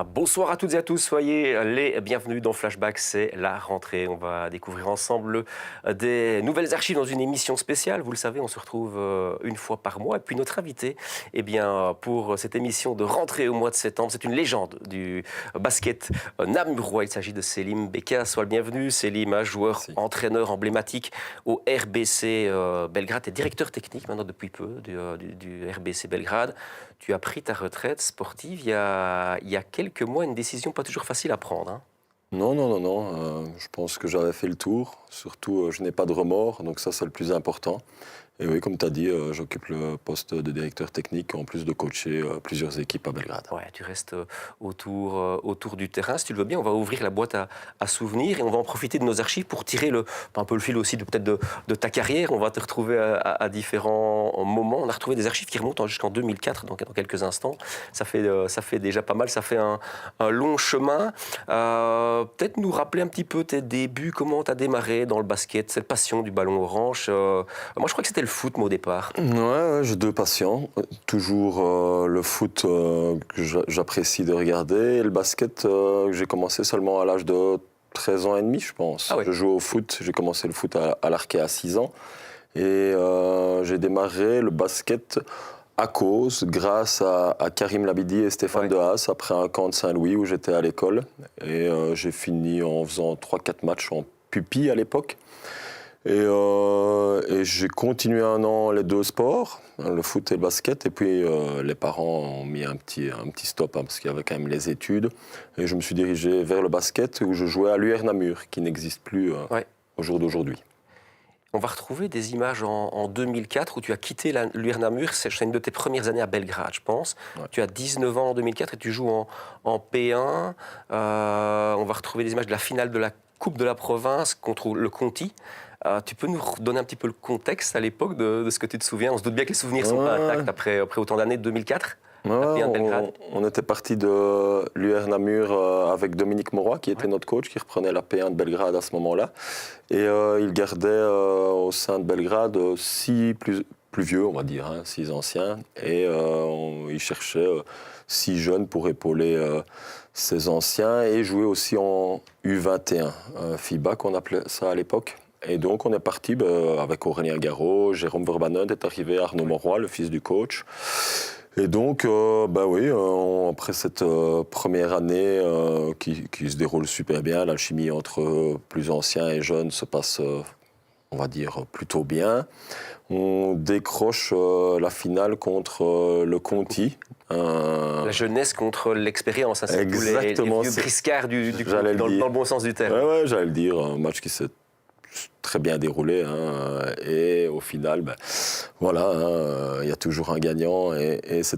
Bonsoir à toutes et à tous, soyez les bienvenus dans Flashback, c'est la rentrée. On va découvrir ensemble des nouvelles archives dans une émission spéciale. Vous le savez, on se retrouve une fois par mois. Et puis notre invité, pour cette émission de rentrée au mois de septembre, c'est une légende du basket namurois. Il s'agit de Selim Beka. Sois le bienvenu. Selim, joueur, entraîneur emblématique au RBC Belgrade et directeur technique maintenant depuis peu du RBC Belgrade. Tu as pris ta retraite sportive il y a quelques mois, une décision pas toujours facile à prendre. Hein. Non. Je pense que j'avais fait le tour. Surtout, je n'ai pas de remords, donc ça, c'est le plus important. Et oui, comme tu as dit, j'occupe le poste de directeur technique, en plus de coacher plusieurs équipes à Belgrade. Ouais, tu restes autour du terrain. Si tu le veux bien, on va ouvrir la boîte à souvenirs et on va en profiter de nos archives pour tirer un peu le fil aussi de ta carrière. On va te retrouver à différents moments. On a retrouvé des archives qui remontent jusqu'en 2004, donc dans quelques instants. Ça fait déjà pas mal, ça fait un long chemin. Peut-être nous rappeler un petit peu tes débuts, comment tu as démarré dans le basket, cette passion du ballon orange. Moi, je crois que c'était le foot, moi, au départ. Ouais, j'ai deux passions. Toujours le foot que j'apprécie de regarder. Et le basket, j'ai commencé seulement à l'âge de 13 ans et demi, je pense. Ah ouais. Je jouais au foot. J'ai commencé le foot à l'Arquet à 6 ans. Et j'ai démarré le basket grâce à Karim Labidi et Stéphane Dehaas, après un camp de Saint-Louis où j'étais à l'école. Et j'ai fini en faisant 3-4 matchs en pupille à l'époque. Et j'ai continué un an les deux sports, le foot et le basket. Et puis les parents ont mis un petit stop parce qu'il y avait quand même les études. Et je me suis dirigé vers le basket où je jouais à l'UR Namur, qui n'existe plus au jour d'aujourd'hui. On va retrouver des images en 2004 où tu as quitté l'UR Namur. C'est une de tes premières années à Belgrade, je pense. Ouais. Tu as 19 ans en 2004 et tu joues en P1. On va retrouver des images de la finale de la Coupe de la Province contre le Conti. Tu peux nous redonner un petit peu le contexte à l'époque de ce que tu te souviens? On se doute bien que les souvenirs sont pas intacts après autant d'années, de 2004. On était parti de l'UR Namur avec Dominique Mauroy, qui était notre coach, qui reprenait la P1 de Belgrade à ce moment-là. Et il gardait au sein de Belgrade 6 plus vieux, on va dire, 6 anciens. Et il cherchait 6 jeunes pour épauler ces anciens et jouer aussi en U21, FIBA qu'on appelait ça à l'époque. Et donc on est parti avec Aurélien Garot, Jérôme Verbanen est arrivé, Arnaud Mauroy, le fils du coach. Et donc, après cette première année qui se déroule super bien, l'alchimie entre plus anciens et jeunes se passe, on va dire, plutôt bien. On décroche la finale contre le Conti. La jeunesse contre l'expérience, c'est exactement, les vieux briscards du Conti, dans le bon sens du terme. Ouais, j'allais le dire, un match qui s'est très bien déroulé, et au final, il y a toujours un gagnant et ça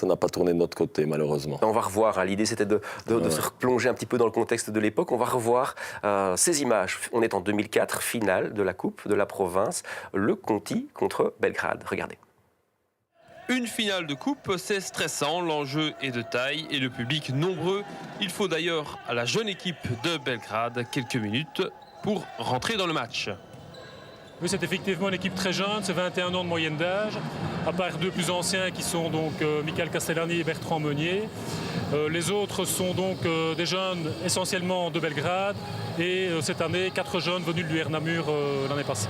n'a pas tourné de notre côté malheureusement. On va revoir, l'idée c'était de se replonger un petit peu dans le contexte de l'époque, on va revoir ces images. On est en 2004, finale de la Coupe de la Province, le Conti contre Belgrade, regardez. Une finale de coupe, c'est stressant, l'enjeu est de taille et le public nombreux. Il faut d'ailleurs à la jeune équipe de Belgrade quelques minutes pour rentrer dans le match. Oui, c'est effectivement une équipe très jeune, c'est 21 ans de moyenne d'âge, à part deux plus anciens qui sont donc Michael Castellani et Bertrand Meunier. Les autres sont donc des jeunes essentiellement de Belgrade et cette année, 4 jeunes venus de l'UR Namur l'année passée.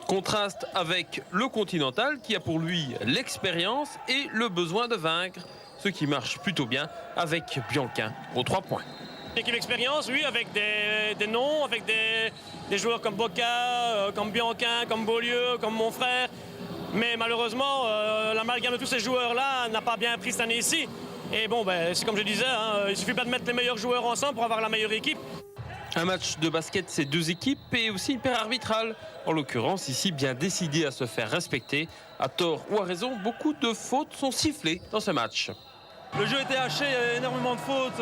Contraste avec le Continental qui a pour lui l'expérience et le besoin de vaincre, ce qui marche plutôt bien avec Bianquin aux 3 points. Équipe expérience, oui, avec des noms, avec des joueurs comme Boca, comme Bianquin, comme Beaulieu, comme mon frère. Mais malheureusement, l'amalgame de tous ces joueurs-là n'a pas bien pris cette année ici. Et bon, c'est comme je disais, il suffit pas de mettre les meilleurs joueurs ensemble pour avoir la meilleure équipe. Un match de basket, c'est 2 équipes et aussi une paire arbitrale. En l'occurrence, ici, bien décidé à se faire respecter. À tort ou à raison, beaucoup de fautes sont sifflées dans ce match. Le jeu était haché, il y avait énormément de fautes,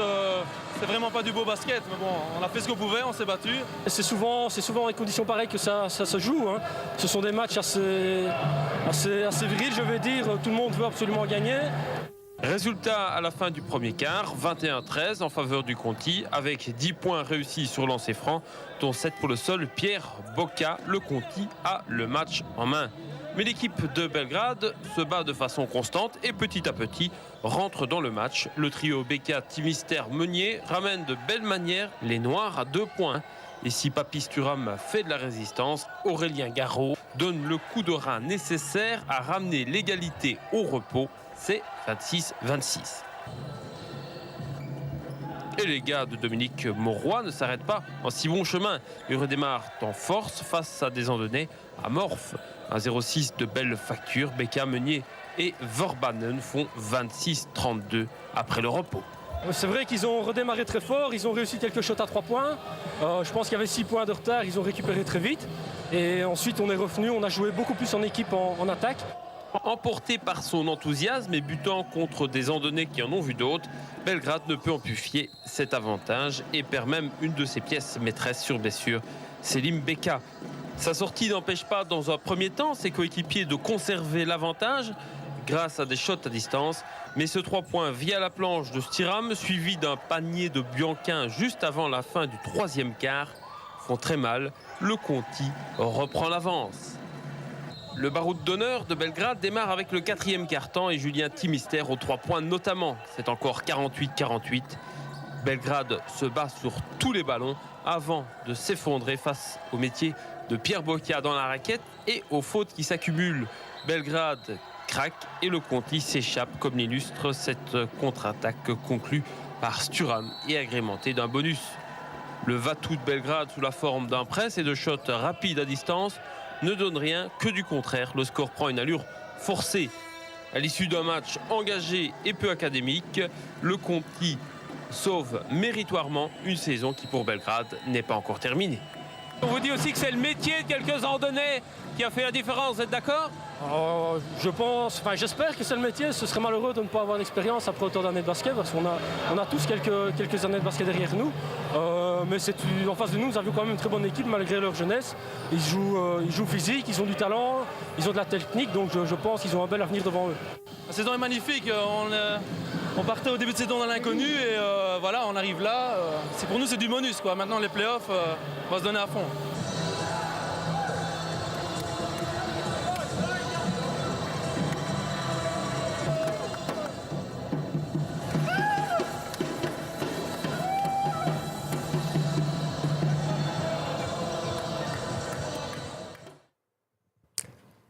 c'est vraiment pas du beau basket, mais bon, on a fait ce qu'on pouvait, on s'est battu. C'est souvent dans des conditions pareilles que ça se joue. Ce sont des matchs assez virils, je vais dire, tout le monde veut absolument gagner. Résultat à la fin du premier quart, 21-13 en faveur du Conti, avec 10 points réussis sur lancer franc, dont 7 pour le seul Pierre Boca. Le Conti a le match en main. Mais l'équipe de Belgrade se bat de façon constante et petit à petit rentre dans le match. Le trio Beka, Timister, Meunier ramène de belle manière les Noirs à 2 points. Et si Papy Sturam fait de la résistance, Aurélien Garraud donne le coup de rein nécessaire à ramener l'égalité au repos. C'est 26-26. Et les gars de Dominique Mauroy ne s'arrêtent pas en si bon chemin. Ils redémarrent en force face à des Andonnais amorphes. Un 0-6 de belle facture. Beka, Meunier et Vorbanen font 26-32 après le repos. C'est vrai qu'ils ont redémarré très fort, ils ont réussi quelques shots à 3 points. Je pense qu'il y avait 6 points de retard, ils ont récupéré très vite. Et ensuite on est revenu, on a joué beaucoup plus en équipe en attaque. Emporté par son enthousiasme et butant contre des Andonnais qui en ont vu d'autres, Belgrade ne peut amplifier cet avantage et perd même une de ses pièces maîtresses sur blessure, Selim Beka. Sa sortie n'empêche pas dans un premier temps ses coéquipiers de conserver l'avantage grâce à des shots à distance. Mais ce 3 points via la planche de Stiram, suivi d'un panier de Bianquin juste avant la fin du 3e quart, font très mal. Le Conti reprend l'avance. Le baroud d'honneur de Belgrade démarre avec le 4e quart-temps et Julien Timister aux 3 points notamment. C'est encore 48-48. Belgrade se bat sur tous les ballons avant de s'effondrer face au métier de Pierre Boca dans la raquette et aux fautes qui s'accumulent. Belgrade craque et le Conti s'échappe comme l'illustre cette contre-attaque conclue par Sturam et agrémentée d'un bonus. Le va-tout de Belgrade sous la forme d'un press et de shots rapides à distance ne donne rien que du contraire. Le score prend une allure forcée. À l'issue d'un match engagé et peu académique, le Conti sauve méritoirement une saison qui pour Belgrade n'est pas encore terminée. On vous dit aussi que c'est le métier de quelques Andonnais qui a fait la différence, vous êtes d'accord? J'espère que c'est le métier. Ce serait malheureux de ne pas avoir d'expérience après autant d'années de basket parce qu'on a tous quelques années de basket derrière nous. Mais en face de nous, nous avions quand même une très bonne équipe malgré leur jeunesse. Ils jouent physique, ils ont du talent, ils ont de la technique, donc je pense qu'ils ont un bel avenir devant eux. La saison est magnifique. On partait au début de saison dans l'inconnu et voilà, on arrive là. Pour nous, c'est du bonus, quoi. Maintenant, les playoffs, on va se donner à fond.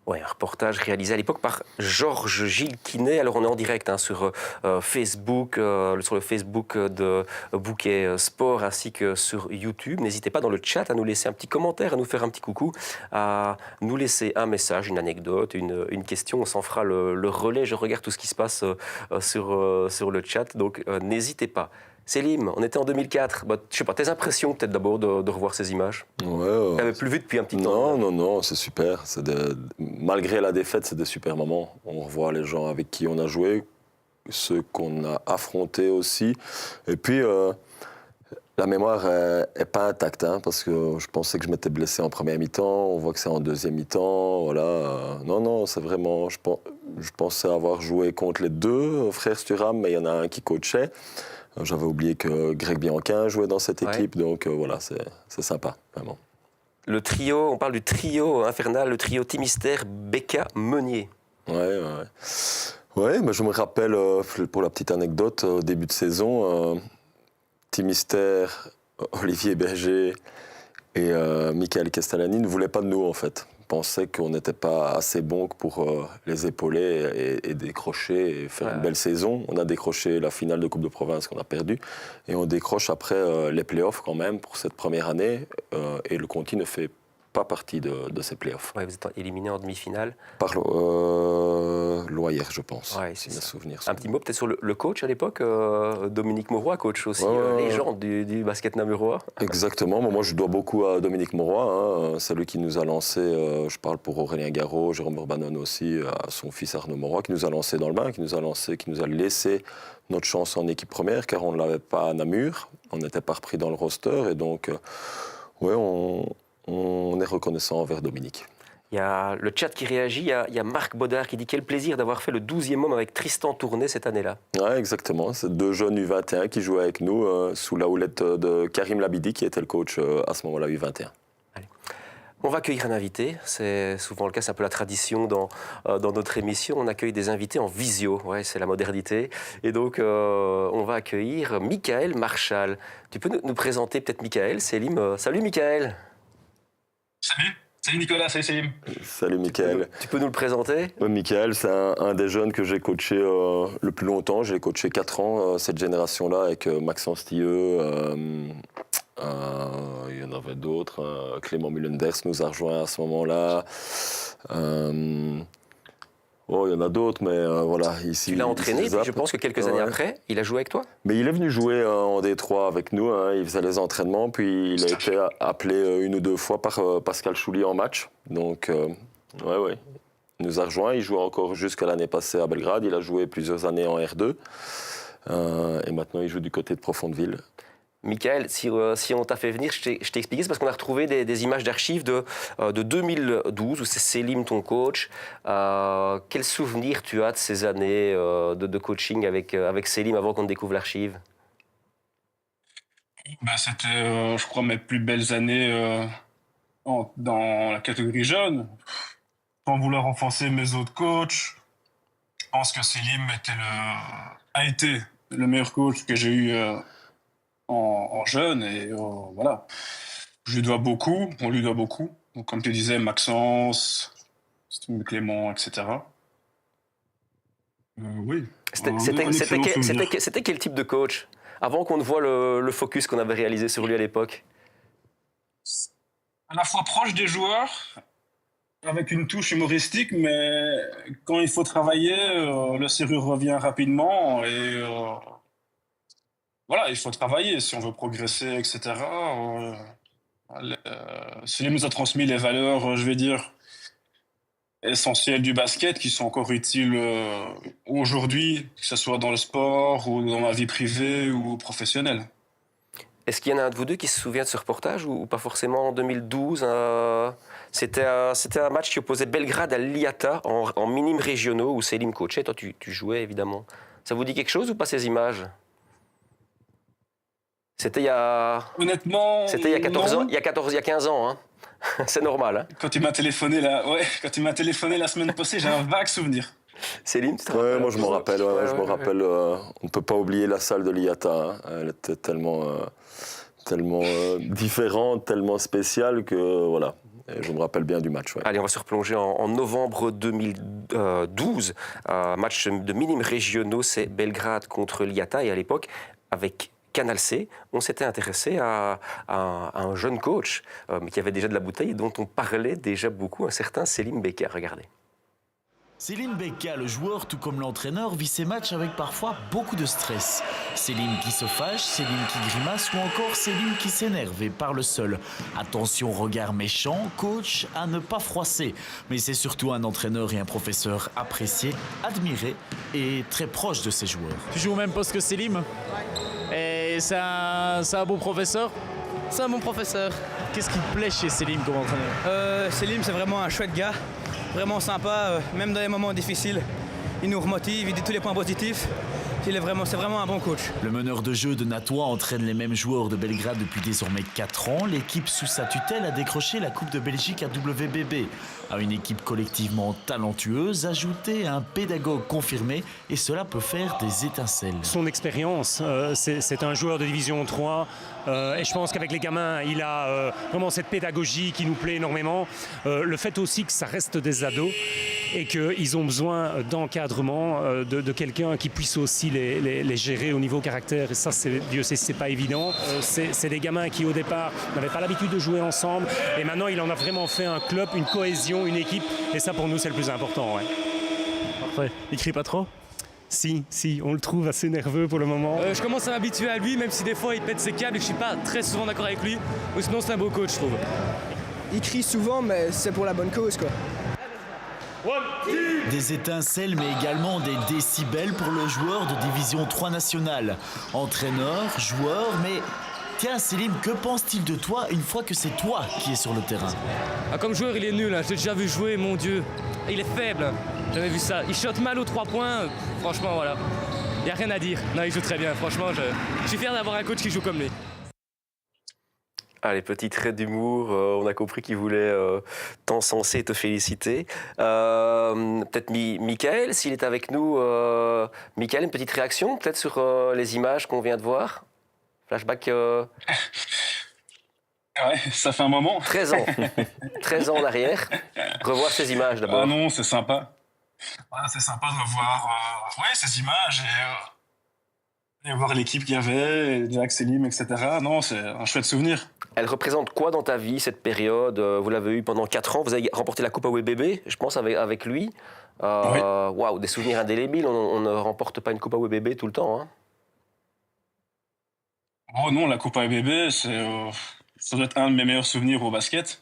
Ouais, un reportage réalisé à l'époque par Georges Gilles Quinet. Alors on est en direct sur Facebook, sur le Facebook de Bouquet Sport ainsi que sur YouTube. N'hésitez pas dans le chat à nous laisser un petit commentaire, à nous faire un petit coucou, à nous laisser un message, une anecdote, une question. On s'en fera le relais. Je regarde tout ce qui se passe sur le chat, donc n'hésitez pas. Selim, on était en 2004. Je sais pas, tes impressions peut-être d'abord de revoir ces images? Ouais. T'avais plus vu depuis un petit temps. Non, c'est super. Malgré la défaite, c'est des super moments. On revoit les gens avec qui on a joué, ceux qu'on a affrontés aussi. Et puis, la mémoire est pas intacte, hein, parce que je pensais que je m'étais blessé en première mi-temps. On voit que c'est en deuxième mi-temps. Voilà. Non, c'est vraiment... Je pensais avoir joué contre les deux frères Sturam, mais il y en a un qui coachait. J'avais oublié que Greg Bianquin jouait dans cette équipe, donc voilà, c'est sympa, vraiment. Le trio, on parle du trio infernal, le trio Timister, Beka, Meunier. Ouais, mais je me rappelle, pour la petite anecdote, au début de saison, Timister, Olivier Berger et Michael Castellani ne voulaient pas de nous, en fait. Pensaient qu'on n'était pas assez bon pour les épauler et décrocher et faire une belle saison. On a décroché la finale de Coupe de Province qu'on a perdue et on décroche après les playoffs quand même pour cette première année et le Conti ne fait pas partie de ces playoffs. Ouais, vous êtes éliminé en demi-finale. Par Loyer, je pense, si mes souvenirs sont... Un petit mot peut-être sur le coach à l'époque, Dominique Mauroy, coach aussi, légende du basket namurois. Exactement, moi je dois beaucoup à Dominique Mauroy, hein. C'est lui qui nous a lancé, je parle pour Aurélien Garraud, Jérôme Urbanon aussi, à son fils Arnaud Mauroy, qui nous a lancé dans le bain, qui nous a laissé notre chance en équipe première, car on ne l'avait pas à Namur, on n'était pas repris dans le roster, et donc on est reconnaissant envers Dominique. Il y a le chat qui réagit, il y a Marc Baudard qui dit « Quel plaisir d'avoir fait le 12e homme avec Tristan Tourné cette année-là ». Ouais, exactement, c'est 2 jeunes U21 qui jouaient avec nous sous la houlette de Karim Labidi qui était le coach à ce moment-là U21. Allez. On va accueillir un invité, c'est souvent le cas, c'est un peu la tradition dans notre émission. On accueille des invités en visio, ouais, c'est la modernité. Et donc, on va accueillir Michael Marchal. Tu peux nous présenter peut-être Michael, Selim. Salut Michael. Salut Nicolas, salut Selim. Salut Michael. Tu peux nous le présenter? Michael, c'est un des jeunes que j'ai coaché le plus longtemps. J'ai coaché 4 ans, cette génération-là, avec Maxence Tilleux. Il y en avait d'autres. Clément Mullenders nous a rejoints à ce moment-là. Il y en a d'autres, mais voilà. Ici, tu l'as entraîné, puis je pense que quelques années après, il a joué avec toi? Mais il est venu jouer en D3 avec nous. Il faisait les entraînements, puis il a été appelé 1 ou 2 fois par Pascal Chouli en match. Donc, il nous a rejoints. Il joue encore jusqu'à l'année passée à Belgrade. Il a joué plusieurs années en R2. Et maintenant, il joue du côté de Profondeville. Michael, si on t'a fait venir, je t'ai expliqué, c'est parce qu'on a retrouvé des images d'archives de 2012, où c'est Selim, ton coach. Quel souvenir tu as de ces années de coaching avec Selim avant qu'on découvre l'archive? C'était, je crois, mes plus belles années dans la catégorie jeune. Sans vouloir enfoncer mes autres coachs, je pense que Selim a été le meilleur coach que j'ai eu en jeune, et voilà. On lui doit beaucoup. Donc, comme tu disais, Maxence, Clément, etc. Oui. C'était quel type de coach? Avant qu'on ne voit le focus qu'on avait réalisé sur lui à l'époque. À la fois proche des joueurs, avec une touche humoristique, mais quand il faut travailler, le sérieux revient rapidement, et voilà, il faut travailler si on veut progresser, etc. Selim nous a transmis les valeurs, je vais dire, essentielles du basket, qui sont encore utiles aujourd'hui, que ce soit dans le sport ou dans ma vie privée ou professionnelle. Est-ce qu'il y en a un de vous deux qui se souvient de ce reportage ou pas forcément? En 2012, c'était un match qui opposait Belgrade à l'IATA en minimes régionaux où Selim coachait. Toi, tu jouais évidemment. Ça vous dit quelque chose ou pas ces images? C'était il y a... Honnêtement, c'était il y a 14 non. ans, il y a 15 ans, hein. C'est normal, hein. Quand tu m'as téléphoné la semaine passée, j'ai un vague souvenir. Céline, tu te rappelles? Moi je m'en rappelle. Je me rappelle. On ne peut pas oublier la salle de l'IATA. Hein. Elle était tellement différente, tellement spéciale que voilà. Et je me rappelle bien du match. Ouais. Allez, on va se replonger en novembre 2012. Match de minimes régionaux, c'est Belgrade contre l'IATA. Et à l'époque, avec Canal C, on s'était intéressé à un jeune coach qui avait déjà de la bouteille et dont on parlait déjà beaucoup, un certain Selim Beka. Regardez. Selim Beka, le joueur tout comme l'entraîneur, vit ses matchs avec parfois beaucoup de stress. Selim qui se fâche, Selim qui grimace ou encore Selim qui s'énerve et parle seul. Attention, regard méchant, coach à ne pas froisser. Mais c'est surtout un entraîneur et un professeur apprécié, admiré et très proche de ses joueurs. Tu joues au même poste que Selim? Et c'est un bon professeur? C'est un bon professeur. Qu'est-ce qui te plaît chez Selim comme entraîneur? Selim, c'est vraiment un chouette gars. Vraiment sympa, même dans les moments difficiles. Il nous remotive, il dit tous les points positifs. C'est vraiment un bon coach. Le meneur de jeu de Natois entraîne les mêmes joueurs de Belgrade depuis désormais 4 ans. L'équipe sous sa tutelle a décroché la Coupe de Belgique à WBB. À une équipe collectivement talentueuse, ajouter un pédagogue confirmé et cela peut faire des étincelles. Son expérience, c'est un joueur de division 3 et je pense qu'avec les gamins, il a vraiment cette pédagogie qui nous plaît énormément. Le fait aussi que ça reste des ados et qu'ils ont besoin d'encadrement, de quelqu'un qui puisse aussi les gérer au niveau caractère. Et ça, Dieu sait, c'est pas évident. C'est des gamins qui, au départ, n'avaient pas l'habitude de jouer ensemble. Et maintenant, il en a vraiment fait un club, une cohésion, une équipe. Et ça, pour nous, c'est le plus important. Ouais. Parfait. Il crie pas trop? Si, on le trouve assez nerveux pour le moment. Je commence à m'habituer à lui, même si des fois, il pète ses câbles et que je suis pas très souvent d'accord avec lui. Ou sinon, c'est un beau coach, je trouve. Il crie souvent, mais c'est pour la bonne cause, quoi. Des étincelles, mais également des décibels pour le joueur de division 3 nationale. Entraîneur, joueur, mais... Tiens, Selim, que pense-t-il de toi une fois que c'est toi qui es sur le terrain? Comme joueur, il est nul. Je l'ai déjà vu jouer, mon Dieu. Il est faible. J'avais vu ça. Il shot mal aux 3 points. Franchement, voilà. Il n'y a rien à dire. Non, il joue très bien. Franchement, je suis fier d'avoir un coach qui joue comme lui. Allez, petit trait d'humour, on a compris qu'il voulait t'encenser et te féliciter. Peut-être Michael, s'il est avec nous. Michael, une petite réaction peut-être sur les images qu'on vient de voir? Flashback Ouais, ça fait un moment. 13 ans. 13 ans en arrière. Revoir ces images d'abord. Ah non, c'est sympa. Voilà, c'est sympa de revoir ces images et voir l'équipe qu'il y avait, Jack, Selim, etc. Non, c'est un chouette souvenir. Elle représente quoi dans ta vie, cette période? Vous l'avez eu pendant 4 ans, vous avez remporté la Coupe AWBB, je pense, avec lui. Waouh, des souvenirs indélébiles, on ne remporte pas une Coupe AWBB tout le temps. Hein. Oh non, la Coupe AWBB, ça doit être un de mes meilleurs souvenirs au basket.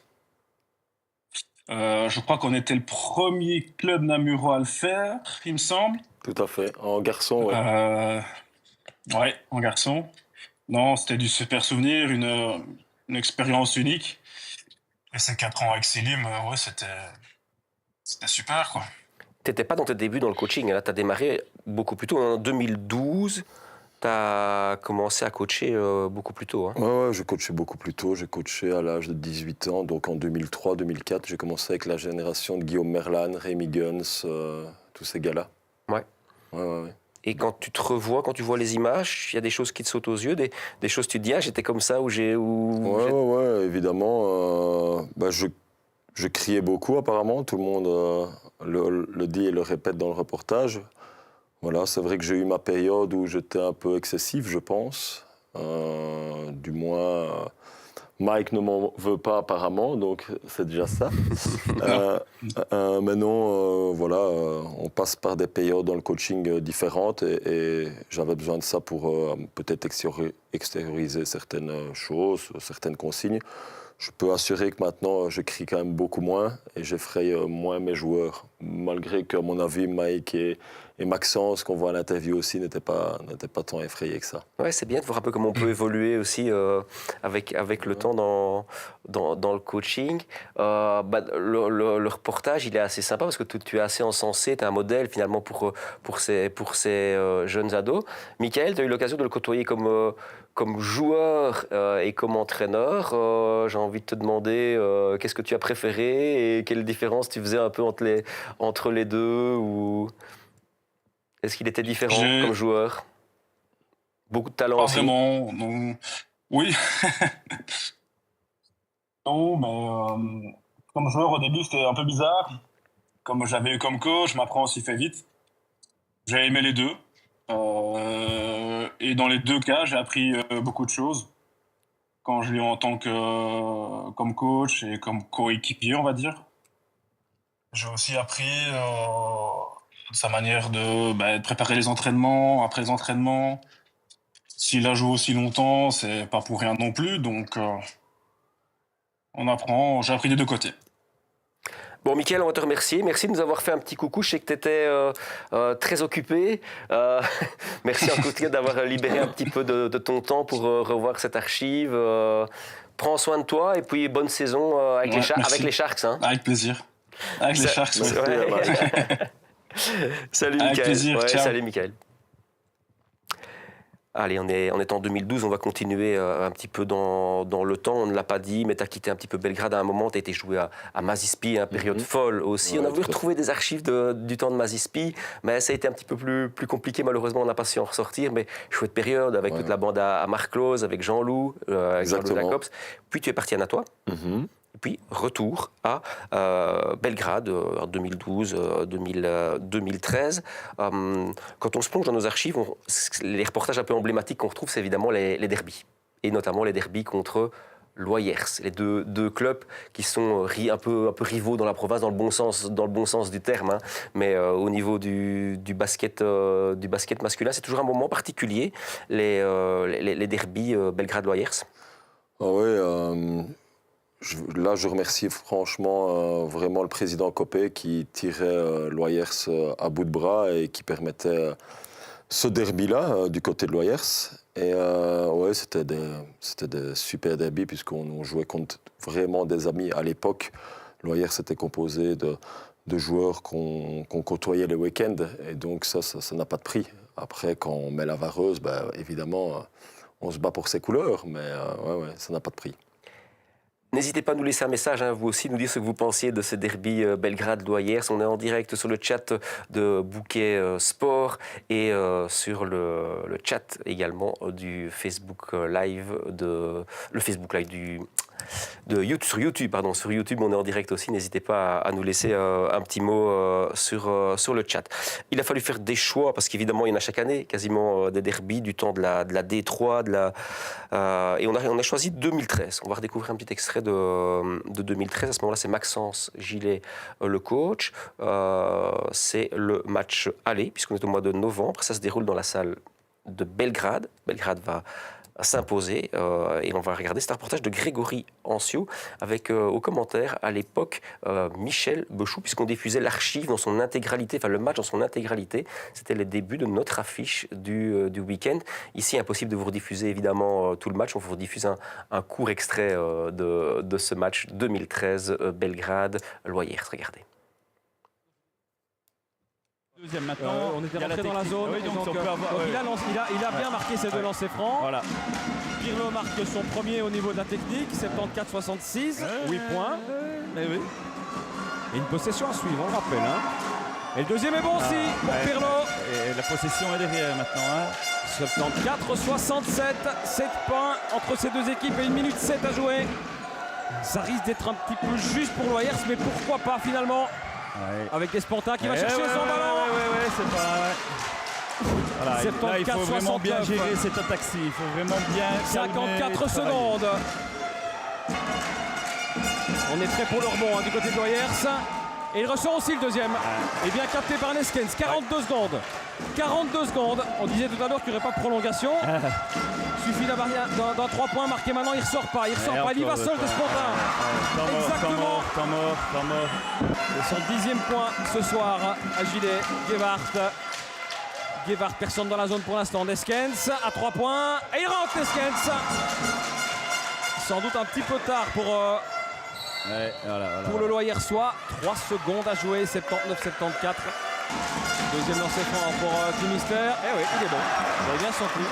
Je crois qu'on était le premier club namurois à le faire, il me semble. Tout à fait, en garçon, ouais. Ouais, en garçon. Non, c'était du super souvenir, une expérience unique. Et ces 4 ans avec Selim, ouais, c'était super, quoi. T'étais pas dans tes débuts dans le coaching, là, t'as démarré beaucoup plus tôt. En 2012, t'as commencé à coacher beaucoup plus tôt. Hein. Ouais, j'ai coaché beaucoup plus tôt. J'ai coaché à l'âge de 18 ans, donc en 2003-2004, j'ai commencé avec la génération de Guillaume Merlan, Rémi Guns, tous ces gars-là. Ouais. Et quand tu te revois, quand tu vois les images, il y a des choses qui te sautent aux yeux, des choses tu te dis, ah, j'étais comme ça, Ouais, évidemment. Je criais beaucoup, apparemment. Tout le monde le dit et le répète dans le reportage. Voilà, c'est vrai que j'ai eu ma période où j'étais un peu excessif, je pense. Du moins, Mike ne m'en veut pas apparemment, donc c'est déjà ça. Mais non, voilà, on passe par des périodes dans le coaching différentes et j'avais besoin de ça pour peut-être extérioriser certaines choses, certaines consignes. Je peux assurer que maintenant, je crie quand même beaucoup moins et j'effraie moins mes joueurs. Malgré qu'à mon avis, Mike et Maxence, qu'on voit à l'interview aussi, n'étaient pas tant effrayés que ça. Ouais, c'est bien de voir un peu comment on peut évoluer aussi avec le temps dans le coaching. Le reportage, il est assez sympa parce que tu es assez encensé, tu es un modèle finalement pour ces jeunes ados. Michael, tu as eu l'occasion de le côtoyer comme joueur et comme entraîneur. J'ai envie de te demander qu'est-ce que tu as préféré et quelle différence tu faisais un peu entre les deux ou... Est-ce qu'il était différent comme joueur? Beaucoup de talent aussi. Pas vraiment, non. Oui. Non, mais comme joueur, au début, c'était un peu bizarre. Comme j'avais eu comme coach, je m'apprends aussi fait vite. J'ai aimé les deux. Et dans les deux cas, j'ai appris beaucoup de choses. Quand je l'ai eu en tant que comme coach et comme coéquipier, on va dire. J'ai aussi appris sa manière de préparer les entraînements, après les entraînements. S'il a joué aussi longtemps, c'est pas pour rien non plus. Donc, on apprend. J'ai appris des deux côtés. Bon, Mickaël, on va te remercier. Merci de nous avoir fait un petit coucou. Je sais que tu étais très occupé. Merci en tout cas d'avoir libéré un petit peu de ton temps pour revoir cette archive. Prends soin de toi et puis bonne saison avec les Sharks. Hein. Avec plaisir. Avec les Sharks, ouais. Salut Mickaël. Salut Mickaël. Allez, on est en 2012, on va continuer un petit peu dans le temps. On ne l'a pas dit, mais tu as quitté un petit peu Belgrade à un moment. Tu as été joué à Mazispi, une période folle aussi. On a voulu retrouver des archives du temps de Mazispi, mais ça a été un petit peu plus compliqué. Malheureusement, on n'a pas su en ressortir. Mais chouette période avec toute la bande à Marc Close, avec Jean-Loup, avec Jean-Loup Jacobs. Puis tu es parti à Natois. Et puis, retour à Belgrade en 2012-2013. Quand on se plonge dans nos archives, les reportages un peu emblématiques qu'on retrouve, c'est évidemment les derbys. Et notamment les derbys contre l'Oyers. Les deux clubs qui sont un peu rivaux dans la province, dans le bon sens du terme. Hein. Mais au niveau du basket masculin, c'est toujours un moment particulier, les derbys Belgrade-Loyers. Ah oui, là, je remercie franchement vraiment le président Copé qui tirait l'Oyers à bout de bras et qui permettait ce derby-là du côté de l'Oyers. Et ouais, c'était des super derbys puisqu'on jouait contre vraiment des amis à l'époque. L'Oyers était composé de joueurs qu'on côtoyait les week-ends et donc ça n'a pas de prix. Après, quand on met la vareuse, évidemment, on se bat pour ses couleurs, mais ouais, ça n'a pas de prix. N'hésitez pas à nous laisser un message, hein, vous aussi, nous dire ce que vous pensiez de ce derby Belgrade-Loyers. On est en direct sur le chat de Bouquet Sport et sur le chat également du Facebook Live, le Facebook Live sur YouTube, pardon. Sur YouTube, on est en direct aussi. N'hésitez pas à nous laisser un petit mot sur le chat. Il a fallu faire des choix parce qu'évidemment, il y en a chaque année, quasiment des derbys du temps de la D3, et on a choisi 2013. On va redécouvrir un petit extrait de 2013. À ce moment-là, c'est Maxence Gillet, le coach. C'est le match aller, puisqu'on est au mois de novembre. Ça se déroule dans la salle de Belgrade. Belgrade va s'imposer et on va regarder cet reportage de Grégory Ancio avec au commentaire à l'époque Michel Bechou, puisqu'on diffusait l'archive dans son intégralité, enfin le match dans son intégralité. C'était les débuts de notre affiche du week-end. Ici, impossible de vous rediffuser évidemment tout le match. On vous rediffuse un court extrait de ce match 2013 Belgrade-Loyers. Regardez. Deuxième maintenant, on était rentré dans la zone. Oui, donc il a bien marqué ses deux lancers francs. Voilà. Pirlo marque son premier au niveau de la technique, 74-66, 8 points. Mais oui. Et une possession à suivre, on le rappelle. Hein. Et le deuxième est bon aussi pour Pirlo. Et la possession est derrière maintenant. Hein. 74-67, 7 points entre ces deux équipes et 1 minute 7 à jouer. Ça risque d'être un petit peu juste pour Loyers, mais pourquoi pas finalement. Ouais. Avec Despenta qui va chercher son ballon. C'est pas. Voilà, 74, là, il faut vraiment bien gérer cette attaque-ci. Il faut vraiment bien. 54 secondes. On est prêt pour le rebond du côté de Loyers. Et il ressort aussi le deuxième. Et bien capté par Neskens. 42 secondes. 42 secondes. On disait tout à l'heure qu'il n'y aurait pas de prolongation. Il suffit d'un 3 points marqué maintenant. Il ne ressort pas. Il y va seul Despenta. Exactement. Temps mort. Et son 10e point ce soir à Gillet. Guevart, personne dans la zone pour l'instant. Neskens à 3 points. Et il rentre Neskens. Sans doute un petit peu tard pour le Loyersois. 3 secondes à jouer. 79-74. Deuxième lancé franc pour Timister. Eh oui, il est bon. Il avait bien son coup.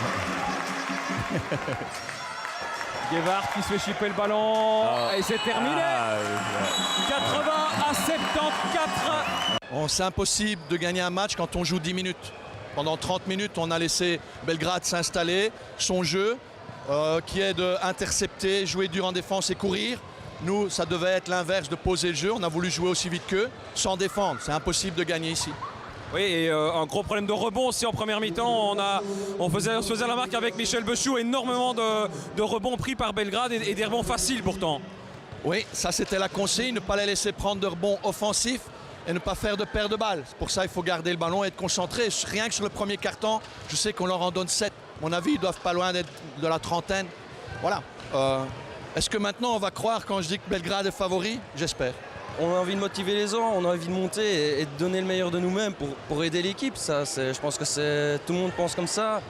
Guevart qui se fait chipper le ballon. Et c'est terminé. 80 à 74. C'est impossible de gagner un match quand on joue 10 minutes. Pendant 30 minutes, on a laissé Belgrade s'installer. Son jeu, qui est d'intercepter, jouer dur en défense et courir. Nous, ça devait être l'inverse, de poser le jeu. On a voulu jouer aussi vite qu'eux, sans défendre. C'est impossible de gagner ici. Oui, et un gros problème de rebond aussi en première mi-temps. On faisait la marque avec Michel Bechou. Énormément de rebonds pris par Belgrade et des rebonds faciles pourtant. Oui, ça c'était la consigne, ne pas les laisser prendre de rebonds offensifs et ne pas faire de perte de balles. Pour ça, il faut garder le ballon et être concentré. Rien que sur le premier quart-temps, je sais qu'on leur en donne 7. À mon avis, ils doivent pas loin d'être de la trentaine. Voilà. Est-ce que maintenant on va croire quand je dis que Belgrade est favori? J'espère. On a envie de motiver les gens, on a envie de monter et de donner le meilleur de nous-mêmes pour aider l'équipe. Je pense que tout le monde pense comme ça,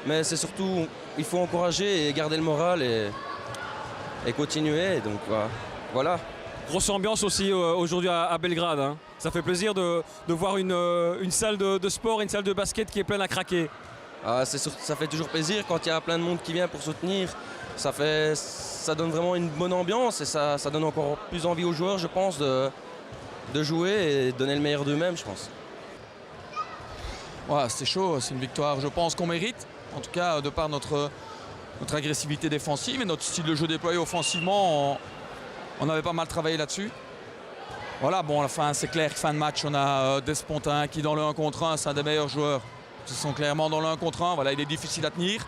mais c'est surtout, il faut encourager et garder le moral et continuer. Donc voilà. Grosse ambiance aussi aujourd'hui à Belgrade. Hein. Ça fait plaisir de voir une salle de sport, une salle de basket qui est pleine à craquer. Ça fait toujours plaisir quand il y a plein de monde qui vient pour soutenir. Ça donne vraiment une bonne ambiance et ça donne encore plus envie aux joueurs, je pense, de jouer et de donner le meilleur d'eux-mêmes, je pense. Ouais, c'est chaud, c'est une victoire, je pense qu'on mérite. En tout cas, de par notre agressivité défensive et notre style de jeu déployé offensivement, on avait pas mal travaillé là-dessus. Voilà, bon, à la fin, c'est clair que fin de match, on a Despenta qui, dans le 1 contre 1, c'est un des meilleurs joueurs. Ils sont clairement dans le 1 contre 1. Voilà, il est difficile à tenir.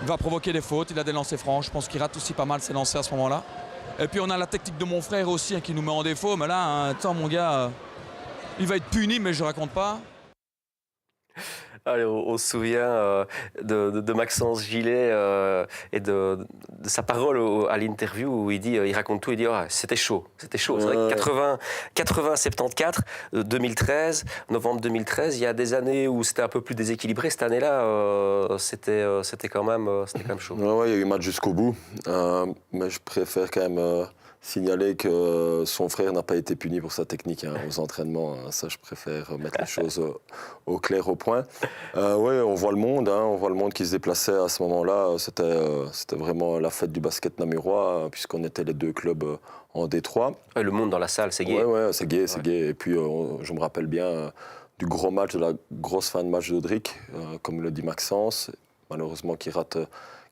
Il va provoquer des fautes, il a des lancers francs. Je pense qu'il rate aussi pas mal ses lancers à ce moment-là. Et puis on a la technique de mon frère aussi qui nous met en défaut. Mais là, attends mon gars, il va être puni, mais je raconte pas. Allez, on se souvient de Maxence Gillet et de sa parole à l'interview où il raconte tout, il dit c'était chaud. C'est vrai que 80-74, 2013, novembre 2013, il y a des années où c'était un peu plus déséquilibré. Cette année-là, c'était quand même chaud. Ouais, il y a eu match jusqu'au bout, mais je préfère quand même signaler que son frère n'a pas été puni pour sa technique aux entraînements. Ça, je préfère mettre les choses au clair, au point. Oui, on voit le monde. On voit le monde qui se déplaçait à ce moment-là. C'était vraiment la fête du basket namurois, puisqu'on était les 2 clubs en Détroit. Ouais, le monde dans la salle, c'est gai. Oui, c'est gai, c'est gai. Et puis, je me rappelle bien du gros match, de la grosse fin de match d'Audric, comme le dit Maxence, malheureusement qui rate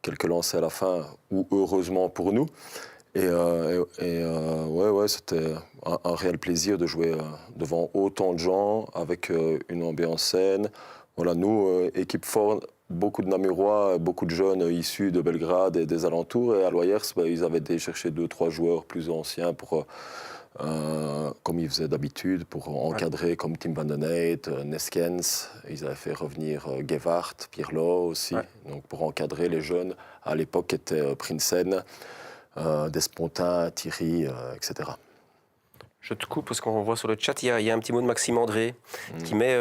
quelques lancers à la fin, ou heureusement pour nous. Et c'était un réel plaisir de jouer devant autant de gens, avec une ambiance saine. Voilà, nous, équipe forte, beaucoup de Namurois, beaucoup de jeunes issus de Belgrade et des alentours. Et à Loyers, ils avaient été chercher 2-3 joueurs plus anciens pour... comme ils faisaient d'habitude, pour encadrer comme Tim Van Den Eyck, Neskens. Ils avaient fait revenir Gevart, Pirlo aussi, donc pour encadrer les jeunes. À l'époque, étaient Prinsen, Despontin, Thierry, etc. Je te coupe parce qu'on voit sur le chat, il y a un petit mot de Maxime André qui met...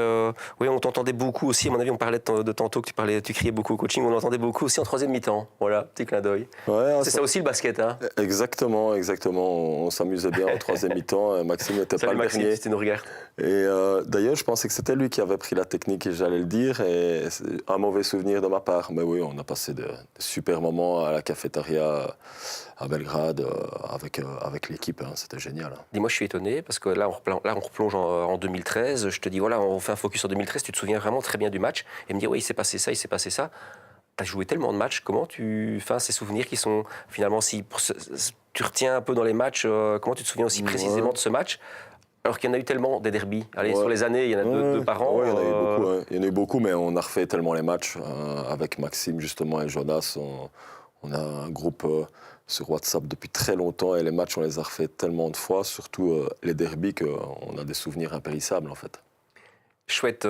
oui, on t'entendait beaucoup aussi, à mon avis, on parlait de tantôt que tu criais beaucoup au coaching, on l'entendait beaucoup aussi en 3e mi-temps. Voilà, petit clin d'œil. Ouais, c'est ça aussi le basket, hein. Exactement. On s'amusait bien en 3e mi-temps. Maxime n'était pas le Maxime, dernier. si tu nous regardes. Et d'ailleurs, je pensais que c'était lui qui avait pris la technique et j'allais le dire. Et c'est un mauvais souvenir de ma part. Mais oui, on a passé de super moments à la cafétéria à Belgrade avec l'équipe. C'était génial. Dis-moi, je suis étonné parce que là, on replonge en 2013. Je te dis, voilà, on fait un focus sur 2013. Tu te souviens vraiment très bien du match et me dire, oui, il s'est passé ça. Tu as joué tellement de matchs. Comment ces souvenirs qui sont finalement, si tu retiens un peu dans les matchs, comment tu te souviens aussi précisément de ce match? Alors qu'il y en a eu tellement des derbies. Allez, sur les années, il y en a deux par an. Oui, il y en a eu beaucoup. Il y en a eu beaucoup, mais on a refait tellement les matchs. Avec Maxime, justement, et Jonas, on a un groupe sur WhatsApp depuis très longtemps. Et les matchs, on les a refaits tellement de fois, surtout les derbies, qu'on a des souvenirs impérissables, en fait. Chouette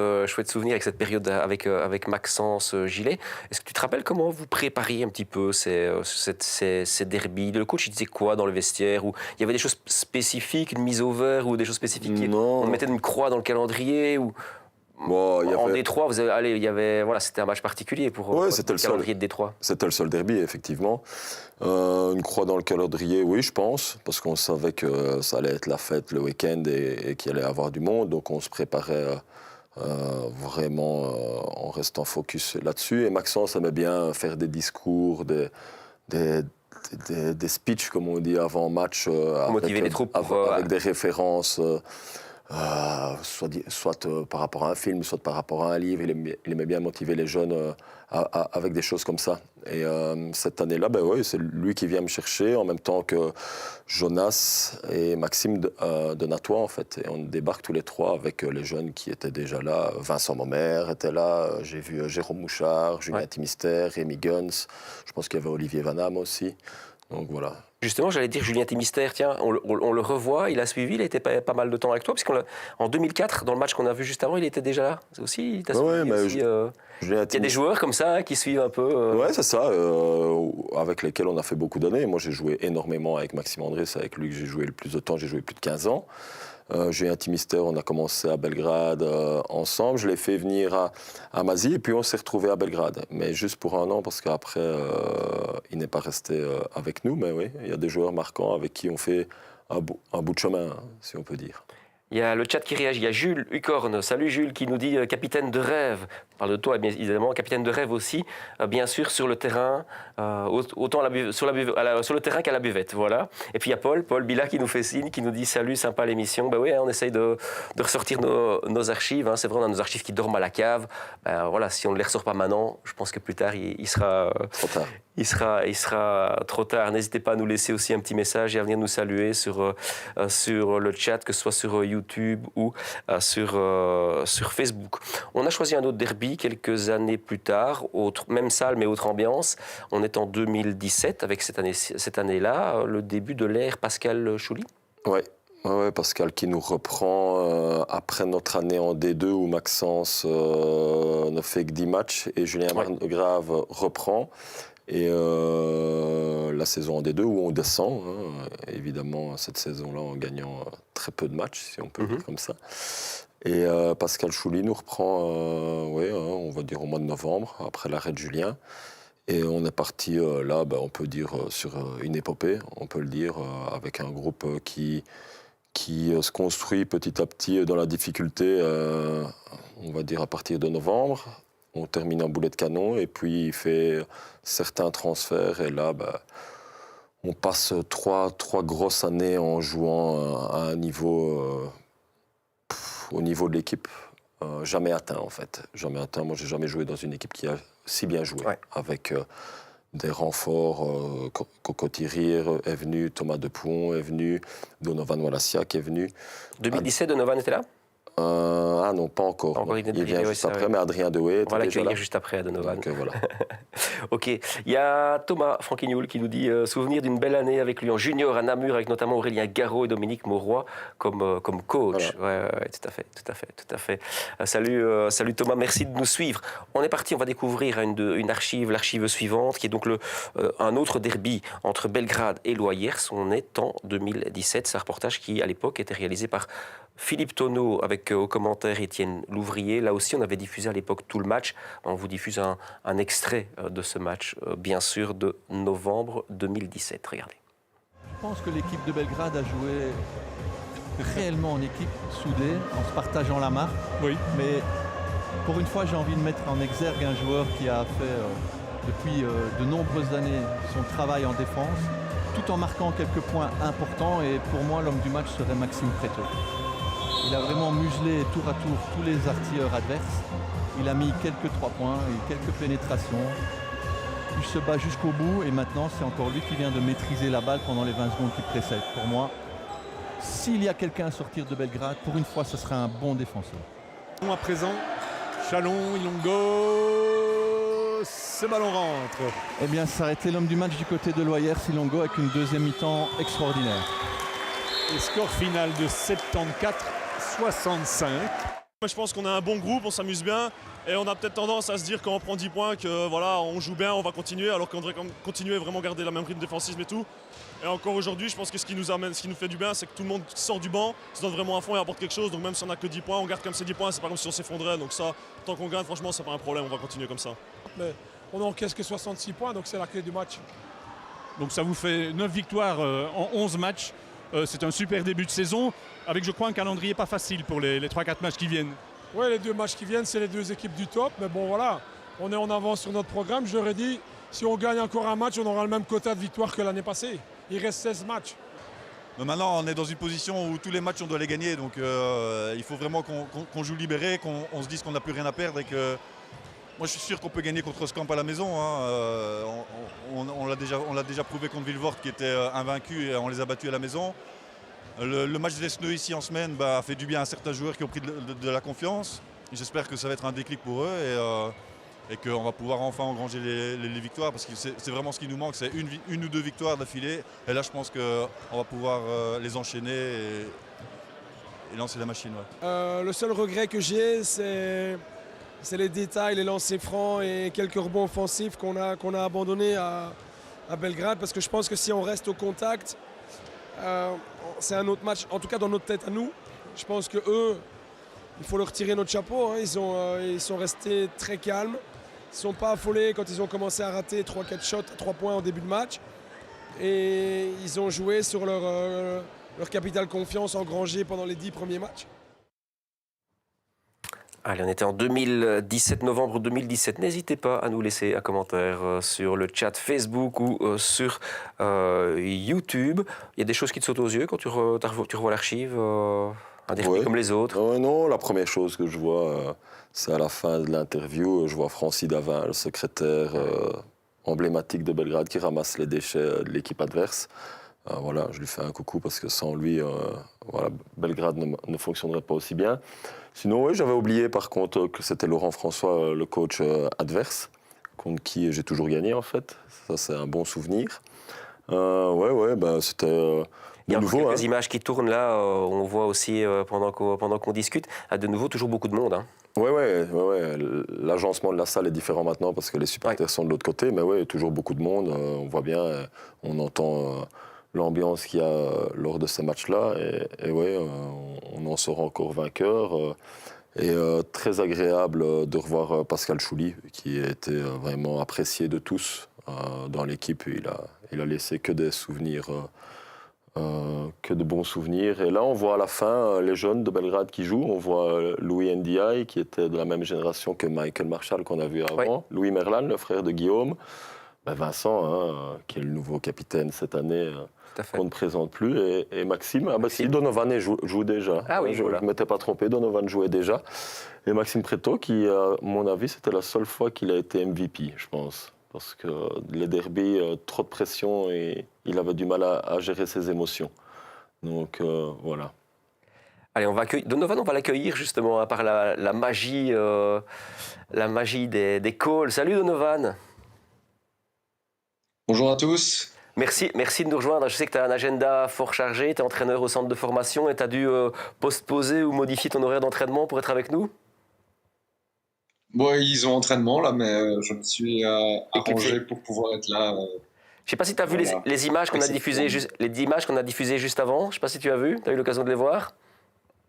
souvenir avec cette période avec Maxence Gillet. Est-ce que tu te rappelles comment vous prépariez un petit peu ces derbies? Le coach, il disait quoi dans le vestiaire? Ou il y avait des choses spécifiques, une mise au vert ou des choses spécifiques? On mettait une croix dans le calendrier ou... En Détroit, c'était un match particulier pour le calendrier de Détroit. C'était le seul derby, effectivement. Une croix dans le calendrier, oui, je pense, parce qu'on savait que ça allait être la fête le week-end et qu'il allait y avoir du monde. Donc on se préparait vraiment en restant focus là-dessus. Et Maxence aimait bien faire des discours, des speeches, comme on dit, avant match, motiver les troupes avec des références. Soit par rapport à un film, soit par rapport à un livre. Il aimait bien motiver les jeunes avec des choses comme ça. Et cette année-là, c'est lui qui vient me chercher, en même temps que Jonas et Maxime de Natois, en fait. Et on débarque tous les 3 avec les jeunes qui étaient déjà là. Vincent Momer était là, j'ai vu Jérôme Mouchard, Julien Timister, Rémi Guns. Je pense qu'il y avait Olivier Vanham aussi. Donc voilà. Justement, j'allais dire Julien Timister, tiens, on le revoit, il a suivi, il a été pas mal de temps avec toi, puisqu'en 2004, dans le match qu'on a vu juste avant, il était déjà là. C'est aussi, il y a des joueurs comme ça qui suivent un peu. Ouais, c'est ça, avec lesquels on a fait beaucoup d'années. Moi, j'ai joué énormément avec Maxime André, c'est avec lui que j'ai joué le plus de temps, j'ai joué plus de 15 ans. Julien Timister, on a commencé à Belgrade ensemble. Je l'ai fait venir à Mazie et puis on s'est retrouvés à Belgrade. Mais juste pour un an parce qu'après, il n'est pas resté avec nous. Mais oui, il y a des joueurs marquants avec qui on fait un bout de chemin, si on peut dire. Il y a le chat qui réagit. Il y a Jules Hucorne. Salut Jules, qui nous dit capitaine de rêve. On parle de toi, bien évidemment. Capitaine de rêve aussi, bien sûr, sur le terrain, autant sur le terrain qu'à la buvette. Voilà. Et puis il y a Paul Bila qui nous fait signe, qui nous dit salut, sympa l'émission. Ben oui, on essaye de ressortir nos archives. C'est vrai, on a nos archives qui dorment à la cave. Voilà, si on ne les ressort pas maintenant, je pense que plus tard, il sera trop tard. Il sera trop tard. N'hésitez pas à nous laisser aussi un petit message et à venir nous saluer sur le chat, que ce soit sur YouTube ou sur Facebook. On a choisi un autre derby quelques années plus tard, même salle mais autre ambiance. On est en 2017 avec cette année-là, le début de l'ère Pascal Chouli. Oui. Ouais, Pascal qui nous reprend après notre année en D2 où Maxence ne fait que 10 matchs et Julien Margrave reprend. Et la saison en D2 où on descend, évidemment cette saison-là en gagnant très peu de matchs, si on peut dire comme ça. Et Pascal Chouli nous reprend, on va dire au mois de novembre, après l'arrêt de Julien. Et on est parti là, on peut dire, sur une épopée, on peut le dire, avec un groupe qui se construit petit à petit dans la difficulté, on va dire à partir de novembre. On termine en boulet de canon et puis il fait certains transferts. Et là, on passe trois grosses années en jouant à un niveau, au niveau de l'équipe, jamais atteint en fait. Jamais atteint. Moi, j'ai jamais joué dans une équipe qui a si bien joué, avec des renforts. Coco Thierry est venu, Thomas Depont est venu, Donovan Wallasiak est venu. 2017, Donovan était là? Ah non, pas encore. Il vient juste après, mais Adrien Dewey était déjà là. Juste après à Donovan. Donc, voilà. Ok. Il y a Thomas Franquignoul qui nous dit souvenir d'une belle année avec lui en junior à Namur, avec notamment Aurélien Garot et Dominique Mauroy comme coach. Voilà. Ouais, tout à fait. Salut Thomas, merci de nous suivre. On est parti, on va découvrir une archive, l'archive suivante, qui est donc un autre derby entre Belgrade et Loyers. On est en 2017. C'est un reportage qui, à l'époque, était réalisé par Philippe Tonneau, avec au commentaire Étienne Louvrier. Là aussi, on avait diffusé à l'époque tout le match. On vous diffuse un extrait de ce match, bien sûr, de novembre 2017. Regardez. Je pense que l'équipe de Belgrade a joué réellement en équipe soudée, en se partageant la marque. Oui. Mais pour une fois, j'ai envie de mettre en exergue un joueur qui a fait depuis de nombreuses années son travail en défense, tout en marquant quelques points importants. Et pour moi, l'homme du match serait Maxime Préto. Il a vraiment muselé tour à tour tous les artilleurs adverses. Il a mis quelques 3 points et quelques pénétrations. Il se bat jusqu'au bout et maintenant c'est encore lui qui vient de maîtriser la balle pendant les 20 secondes qui précèdent. Pour moi, s'il y a quelqu'un à sortir de Belgrade, pour une fois ce serait un bon défenseur. À présent, Chalon, Ilongo, ce ballon rentre. Eh bien ça a été l'homme du match du côté de Loyers, Ilongo, avec une deuxième mi-temps extraordinaire. Et score final de 74-65. Je pense qu'on a un bon groupe, on s'amuse bien et on a peut-être tendance à se dire quand on prend 10 points que voilà, on joue bien, on va continuer, alors qu'on devrait continuer, vraiment garder la même rythme défensif et tout. Et encore aujourd'hui, je pense que ce qui nous fait du bien, c'est que tout le monde sort du banc, se donne vraiment à fond et apporte quelque chose. Donc même si on n'a que 10 points, on garde comme ces 10 points, c'est pas comme si on s'effondrait. Donc ça, tant qu'on gagne, franchement, c'est pas un problème, on va continuer comme ça. Mais on encaisse que 66 points, donc c'est la clé du match. Donc ça vous fait 9 victoires en 11 matchs. C'est un super début de saison, avec je crois un calendrier pas facile pour les 3-4 matchs qui viennent. Oui, les 2 matchs qui viennent, c'est les 2 équipes du top. Mais bon, voilà, on est en avance sur notre programme. Je leur ai dit, si on gagne encore un match, on aura le même quota de victoire que l'année passée. Il reste 16 matchs. Mais maintenant, on est dans une position où tous les matchs, on doit les gagner. Donc il faut vraiment qu'on joue libéré, qu'on se dise qu'on n'a plus rien à perdre. Et que moi, je suis sûr qu'on peut gagner contre Scamp à la maison. Hein. On l'a déjà prouvé contre Villevort, qui était invaincu, et on les a battus à la maison. Le match d'Esneux ici en semaine a fait du bien à certains joueurs qui ont pris de la confiance. J'espère que ça va être un déclic pour eux et qu'on va pouvoir enfin engranger les victoires, parce que c'est vraiment ce qui nous manque, c'est une ou 2 victoires d'affilée. Et là, je pense qu'on va pouvoir les enchaîner et lancer la machine. Ouais. Le seul regret que j'ai, c'est les détails, les lancers francs et quelques rebonds offensifs qu'on a abandonnés à Belgrade, parce que je pense que si on reste au contact, c'est un autre match, en tout cas dans notre tête à nous. Je pense qu'eux, il faut leur tirer notre chapeau. Hein. Ils sont restés très calmes. Ils ne sont pas affolés quand ils ont commencé à rater 3-4 shots à 3 points en début de match. Et ils ont joué sur leur capital confiance engrangé pendant les 10 premiers matchs. Allez, on était en 2017, novembre 2017. N'hésitez pas à nous laisser un commentaire sur le chat Facebook ou sur YouTube. Il y a des choses qui te sautent aux yeux quand tu revois l'archive, un derby comme les autres? Non, la première chose que je vois, c'est à la fin de l'interview, je vois Francis Davin, le secrétaire emblématique de Belgrade, qui ramasse les déchets de l'équipe adverse. Voilà, je lui fais un coucou parce que sans lui, Belgrade ne fonctionnerait pas aussi bien. Sinon, oui, j'avais oublié par contre que c'était Laurent François, le coach adverse, contre qui j'ai toujours gagné en fait. Ça, c'est un bon souvenir. C'était il y a nouveau. Quelques images qui tournent là, on voit aussi pendant qu'on discute, de nouveau toujours beaucoup de monde. Hein. Oui. L'agencement de la salle est différent maintenant parce que les supporters sont de l'autre côté, mais oui, toujours beaucoup de monde. On voit bien, on entend l'ambiance qu'il y a lors de ces matchs-là. Et oui, on en sort encore vainqueur. Et très agréable de revoir Pascal Chouli, qui a été vraiment apprécié de tous dans l'équipe. Il a laissé que des souvenirs, que de bons souvenirs. Et là, on voit à la fin les jeunes de Belgrade qui jouent. On voit Louis Ndiaye, qui était de la même génération que Michael Marshall qu'on a vu avant. Oui. Louis Merlan, le frère de Guillaume. Vincent, qui est le nouveau capitaine cette année, qu'on ne présente plus. Et Maxime, si, Donovan joue déjà. Ah oui, je ne m'étais pas trompé, Donovan jouait déjà. Et Maxime Préto, qui, à mon avis, c'était la seule fois qu'il a été MVP, je pense. Parce que les derbies, trop de pression et il avait du mal à gérer ses émotions. Donc voilà. Allez, Donovan, on va l'accueillir justement par la magie des calls. Salut Donovan. Bonjour à tous. Merci de nous rejoindre. Je sais que tu as un agenda fort chargé, tu es entraîneur au centre de formation et tu as dû postposer ou modifier ton horaire d'entraînement pour être avec nous. Bon, ils ont entraînement là, mais je me suis arrangé pour pouvoir être là. Je ne sais pas si tu as vu les images qu'on a diffusées juste avant. Je ne sais pas si tu as vu, tu as eu l'occasion de les voir.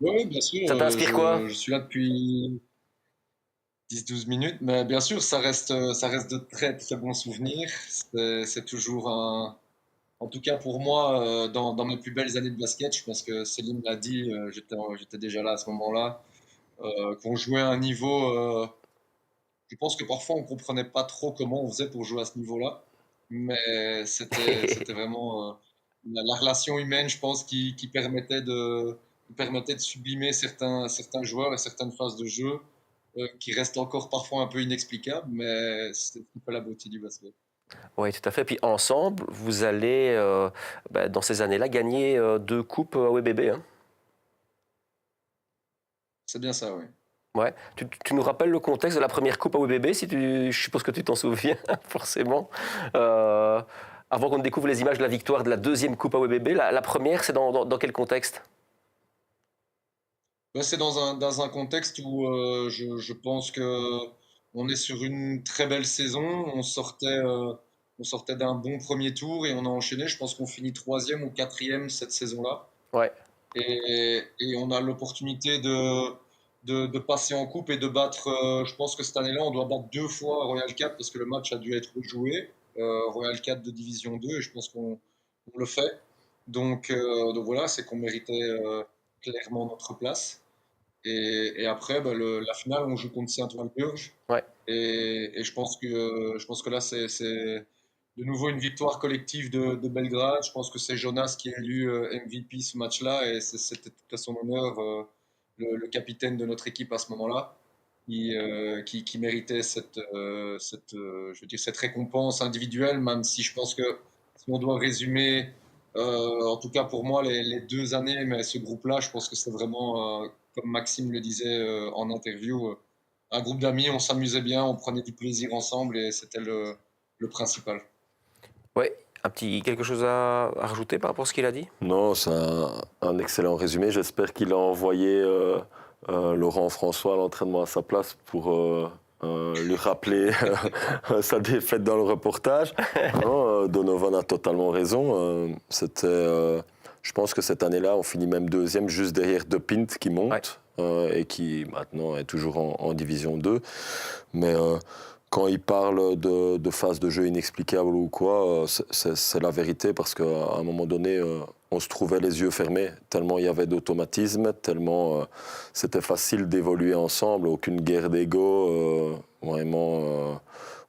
Oui, bien sûr. Ça t'inspire quoi? Je suis là depuis 10-12 minutes, mais bien sûr, ça reste de très très bons souvenirs. C'est toujours en tout cas pour moi, dans mes plus belles années de basket, je pense que Céline l'a dit, j'étais déjà là à ce moment-là, qu'on jouait à un niveau, je pense que parfois on ne comprenait pas trop comment on faisait pour jouer à ce niveau-là, mais c'était vraiment la relation humaine, je pense, qui permettait de sublimer certains joueurs et certaines phases de jeu qui restent encore parfois un peu inexplicables, mais c'est un peu la beauté du basket. Oui, tout à fait. Puis ensemble, vous allez, dans ces années-là, gagner 2 coupes AOBB. Hein. C'est bien ça, oui. Ouais. Tu nous rappelles le contexte de la première coupe AOBB, je suppose que tu t'en souviens, forcément. Avant qu'on ne découvre les images de la victoire de la 2e coupe AOBB, la première, c'est dans quel contexte? C'est dans un contexte où je pense qu'on est sur une très belle saison. On sortait d'un bon premier tour et on a enchaîné. Je pense qu'on finit 3e ou 4e cette saison-là. Ouais. Et on a l'opportunité de passer en coupe et de battre. Je pense que cette année-là, on doit battre 2 fois Royal 4 parce que le match a dû être joué. Royal 4 de Division 2 et je pense qu'on le fait. Donc voilà, c'est qu'on méritait clairement notre place. Et après, la finale, on joue contre Saint-Walburge. Ouais. Et je pense que là, c'est de nouveau une victoire collective de Belgrade. Je pense que c'est Jonas qui est élu MVP ce match-là. Et c'était tout à son honneur, le capitaine de notre équipe à ce moment-là, qui méritait cette récompense individuelle, même si je pense que si on doit résumer, en tout cas pour moi, les 2 années, mais ce groupe-là, je pense que c'est vraiment, comme Maxime le disait en interview, un groupe d'amis, on s'amusait bien, on prenait du plaisir ensemble et c'était le principal. Oui, quelque chose à rajouter par rapport à ce qu'il a dit? Non, c'est un excellent résumé. J'espère qu'il a envoyé Laurent François à l'entraînement à sa place pour lui rappeler sa défaite dans le reportage. Non, Donovan a totalement raison. Je pense que cette année-là, on finit même 2e, juste derrière De Pint qui monte et qui maintenant est toujours en Division 2. Mais quand il parle de phase de jeu inexplicable ou quoi, c'est la vérité parce qu'à un moment donné, on se trouvait les yeux fermés, tellement il y avait d'automatisme, tellement c'était facile d'évoluer ensemble, aucune guerre d'ego, vraiment.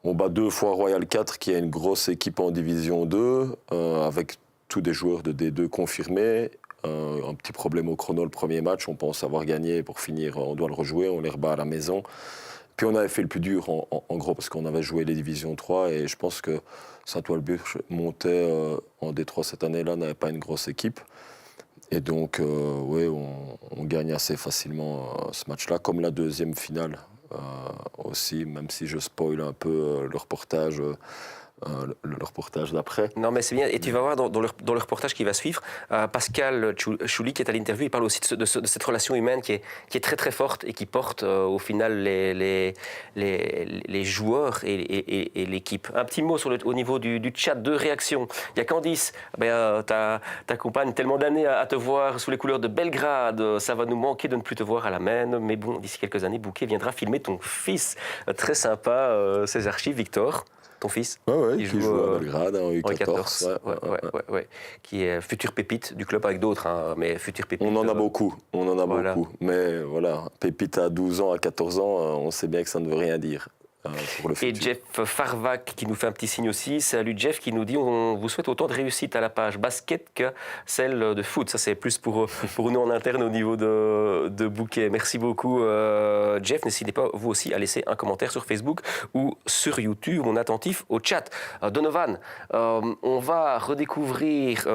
On bat 2 fois Royal 4, qui est une grosse équipe en Division 2, avec tous des joueurs de D2 confirmés. Un petit problème au chrono le premier match, on pense avoir gagné, pour finir, on doit le rejouer, on les rebat à la maison. Puis on avait fait le plus dur, en gros, parce qu'on avait joué les Divisions 3, et je pense que Saint-Walburge montait en D3 cette année-là, n'avait pas une grosse équipe. Et donc, oui, on gagne assez facilement ce match-là, comme la 2e finale aussi, même si je spoil un peu le reportage. le reportage d'après. Non, mais c'est bien. Et tu vas voir dans le reportage qui va suivre, Pascal Chouli, qui est à l'interview, il parle aussi de cette relation humaine qui est très très forte et qui porte au final les joueurs et l'équipe. Un petit mot au niveau du chat, 2 réactions. Il y a Candice, ta compagne, tellement d'années à te voir sous les couleurs de Belgrade, ça va nous manquer de ne plus te voir à la Maine, mais bon, d'ici quelques années, Bouquet viendra filmer ton fils. Très sympa, ces archives, Victor. Ton fils, qui joue à Belgrade en U14, qui est future pépite du club avec d'autres, hein, mais future pépite. On en a beaucoup, beaucoup. Mais voilà, pépite à 12 ans, à 14 ans, on sait bien que ça ne veut rien dire. Pour le futur. Et Jeff Farvac qui nous fait un petit signe aussi. Salut Jeff qui nous dit on vous souhaite autant de réussite à la page basket que celle de foot. Ça c'est plus pour nous en interne au niveau de Bouquet. Merci beaucoup Jeff. N'hésitez pas vous aussi à laisser un commentaire sur Facebook ou sur YouTube. On est attentif au chat. Donovan, on va redécouvrir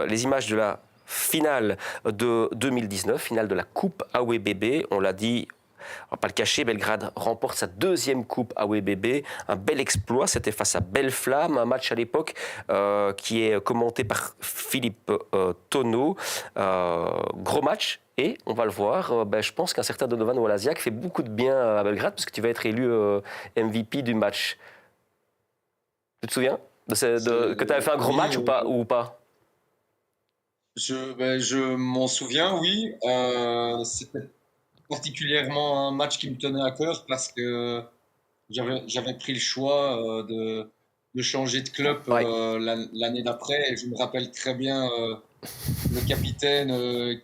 les images de la finale de 2019, finale de la Coupe AWBB. On l'a dit, on ne va pas le cacher, Belgrade remporte sa 2e coupe AWBB. Un bel exploit, c'était face à Belle Flamme, un match à l'époque qui est commenté par Philippe Tonneau. Gros match, et on va le voir, je pense qu'un certain Donovan Walaziak fait beaucoup de bien à Belgrade, parce que tu vas être élu MVP du match. Tu te souviens que tu avais fait un gros match ou pas Je m'en souviens, oui. C'était particulièrement un match qui me tenait à cœur parce que j'avais pris le choix de changer de club l'année d'après. Et je me rappelle très bien le capitaine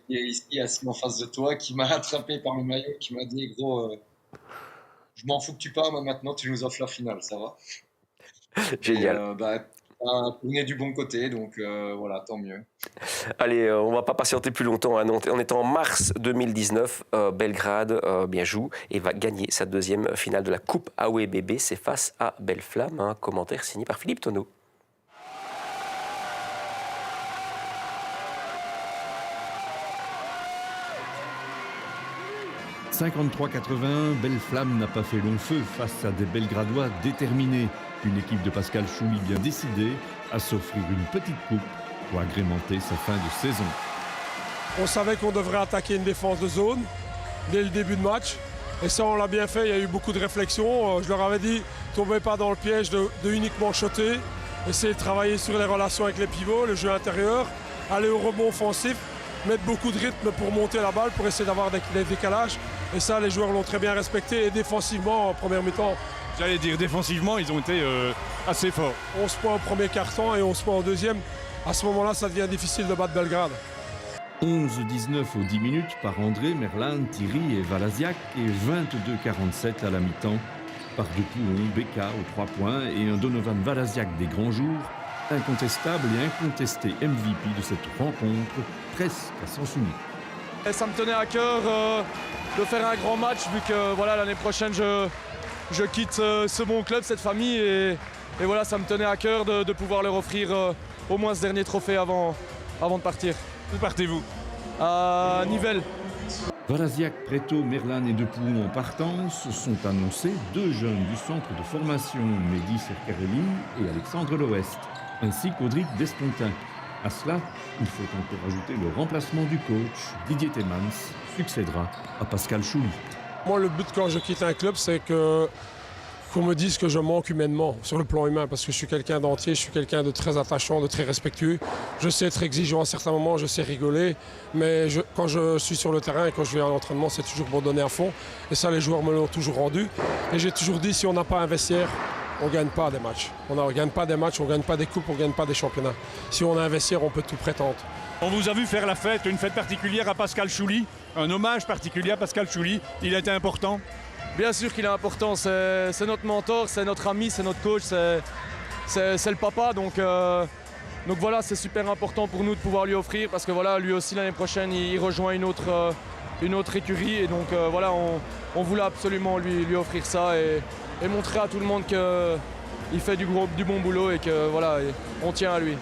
qui est ici assis en face de toi, qui m'a attrapé par le maillot, qui m'a dit « Gros, je m'en fous que tu pars, mais maintenant tu nous offres la finale, ça va ?» Génial. On est du bon côté, donc voilà, tant mieux. Allez, on ne va pas patienter plus longtemps. On est en mars 2019. Belgrade bien joue et va gagner sa 2e finale de la Coupe AWBB. C'est face à Belle Flamme. Un commentaire signé par Philippe Tonneau. « 53-80, Belle Flamme n'a pas fait long feu face à des Belgradois déterminés. Une équipe de Pascal Chouli bien décidée à s'offrir une petite coupe pour agrémenter sa fin de saison. On savait qu'on devrait attaquer une défense de zone dès le début de match. Et ça, on l'a bien fait. Il y a eu beaucoup de réflexions. Je leur avais dit, tombez pas dans le piège de uniquement shotter. Essayez de travailler sur les relations avec les pivots, le jeu intérieur, aller au rebond offensif, mettre beaucoup de rythme pour monter la balle, pour essayer d'avoir des décalages. Et ça, les joueurs l'ont très bien respecté. Et défensivement, en première mi-temps, j'allais dire, défensivement, ils ont été assez forts. 11 points au premier quart-temps et 11 points au deuxième. À ce moment-là, ça devient difficile de battre Belgrade. 11-19 aux 10 minutes par André, Merlan, Thierry et Walaziak et 22-47 à la mi-temps par Dupoulon, Beka aux 3 points et un Donovan Walaziak des grands jours, incontestable et incontesté MVP de cette rencontre, presque à sens unique. Et ça me tenait à cœur de faire un grand match vu que voilà, l'année prochaine je quitte ce bon club, cette famille et voilà, ça me tenait à cœur de pouvoir leur offrir au moins ce dernier trophée avant de partir. Où partez-vous? À Nivelles. Walaziak, Preto, Merlan et Dupoulon en partance sont annoncés 2 jeunes du centre de formation, Mehdi Serkareli et Alexandre Loest, ainsi qu'Audric Despontin. À cela, il faut encore ajouter le remplacement du coach. Didier Temans succédera à Pascal Chouli. Moi, le but quand je quitte un club, c'est qu'on me dise que je manque humainement, sur le plan humain, parce que je suis quelqu'un d'entier, je suis quelqu'un de très attachant, de très respectueux. Je sais être exigeant à certains moments, je sais rigoler, mais quand je suis sur le terrain et quand je vais à l'entraînement, c'est toujours pour donner à fond. Et ça, les joueurs me l'ont toujours rendu. Et j'ai toujours dit, si on n'a pas un vestiaire, on ne gagne pas des matchs. On ne gagne pas des matchs, on ne gagne pas des coupes, on ne gagne pas des championnats. Si on a un vestiaire, on peut tout prétendre. On vous a vu faire la fête, une fête particulière à Pascal Chouli, un hommage particulier à Pascal Chouli. Il a été important? Bien sûr qu'il est important, c'est notre mentor, c'est notre ami, c'est notre coach, c'est le papa. Donc voilà, c'est super important pour nous de pouvoir lui offrir parce que voilà, lui aussi l'année prochaine, il rejoint une autre écurie. Et donc voilà, on voulait absolument lui offrir ça et montrer à tout le monde qu'il fait du bon boulot et que voilà, on tient à lui.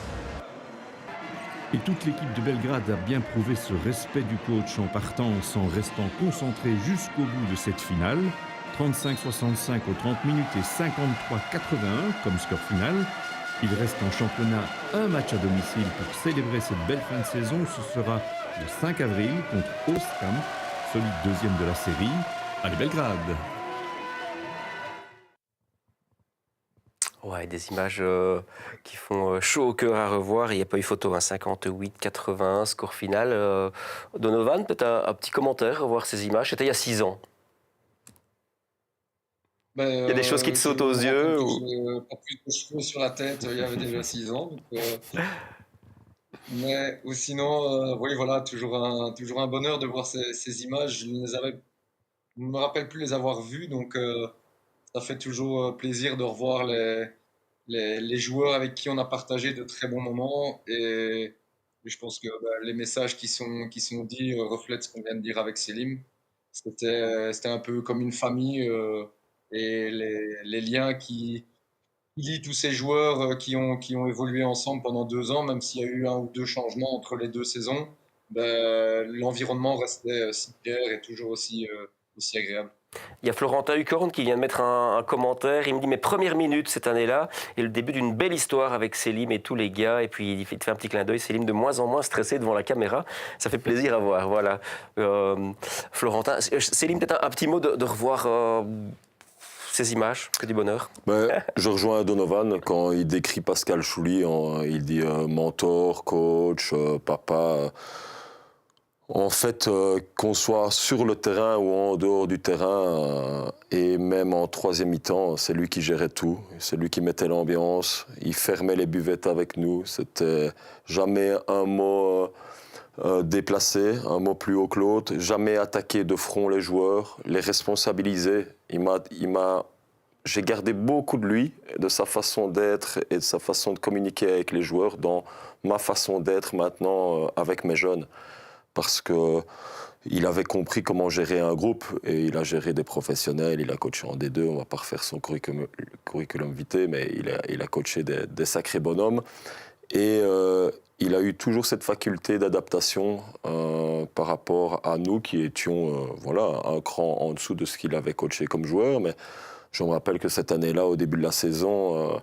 Et toute l'équipe de Belgrade a bien prouvé ce respect du coach en partance, en restant concentré jusqu'au bout de cette finale. 35-65 aux 30 minutes et 53-81 comme score final. Il reste en championnat un match à domicile pour célébrer cette belle fin de saison. Ce sera le 5 avril contre Ostkamp, solide deuxième de la série. Allez Belgrade! Ouais, des images qui font chaud au cœur à revoir. Il n'y a pas eu photo, 58-81, score final. Donovan, peut-être un petit commentaire à voir ces images. C'était il y a 6 ans. Ben, Il y a des choses qui te sautent aux yeux ou... Pas plus de cheveux sur la tête, il y avait déjà 6 ans. Donc, mais ou sinon, oui, voilà, toujours un bonheur de voir ces images. Je ne me rappelle plus les avoir vues, donc ça fait toujours plaisir de revoir les joueurs avec qui on a partagé de très bons moments. Et je pense que les messages qui sont dits reflètent ce qu'on vient de dire avec Selim. C'était un peu comme une famille. Et les liens qui lient tous ces joueurs qui ont évolué ensemble pendant 2 ans, même s'il y a eu 1 ou 2 changements entre les 2 saisons, l'environnement restait similaire et toujours aussi agréable. Il y a Florentin Hucorn qui vient de mettre un commentaire. Il me dit mes premières minutes cette année-là et le début d'une belle histoire avec Selim et tous les gars. Et puis il te fait un petit clin d'œil. Selim de moins en moins stressé devant la caméra. Ça fait plaisir à voir. Voilà. Florentin, Selim, peut-être un petit mot de revoir ces images, que du bonheur. Je rejoins Donovan quand il décrit Pascal Chouli, il dit mentor, coach, papa. En fait, qu'on soit sur le terrain ou en dehors du terrain, et même en troisième mi-temps, c'est lui qui gérait tout. C'est lui qui mettait l'ambiance, il fermait les buvettes avec nous. C'était jamais un mot déplacé, un mot plus haut que l'autre, jamais attaqué de front les joueurs, les responsabiliser. J'ai gardé beaucoup de lui, de sa façon d'être et de sa façon de communiquer avec les joueurs dans ma façon d'être maintenant avec mes jeunes. Parce qu'il avait compris comment gérer un groupe et il a géré des professionnels, il a coaché en D2, on ne va pas refaire son curriculum vitae, mais il a coaché des sacrés bonhommes. Et il a eu toujours cette faculté d'adaptation par rapport à nous qui étions un cran en dessous de ce qu'il avait coaché comme joueur. Mais je me rappelle que cette année-là, au début de la saison,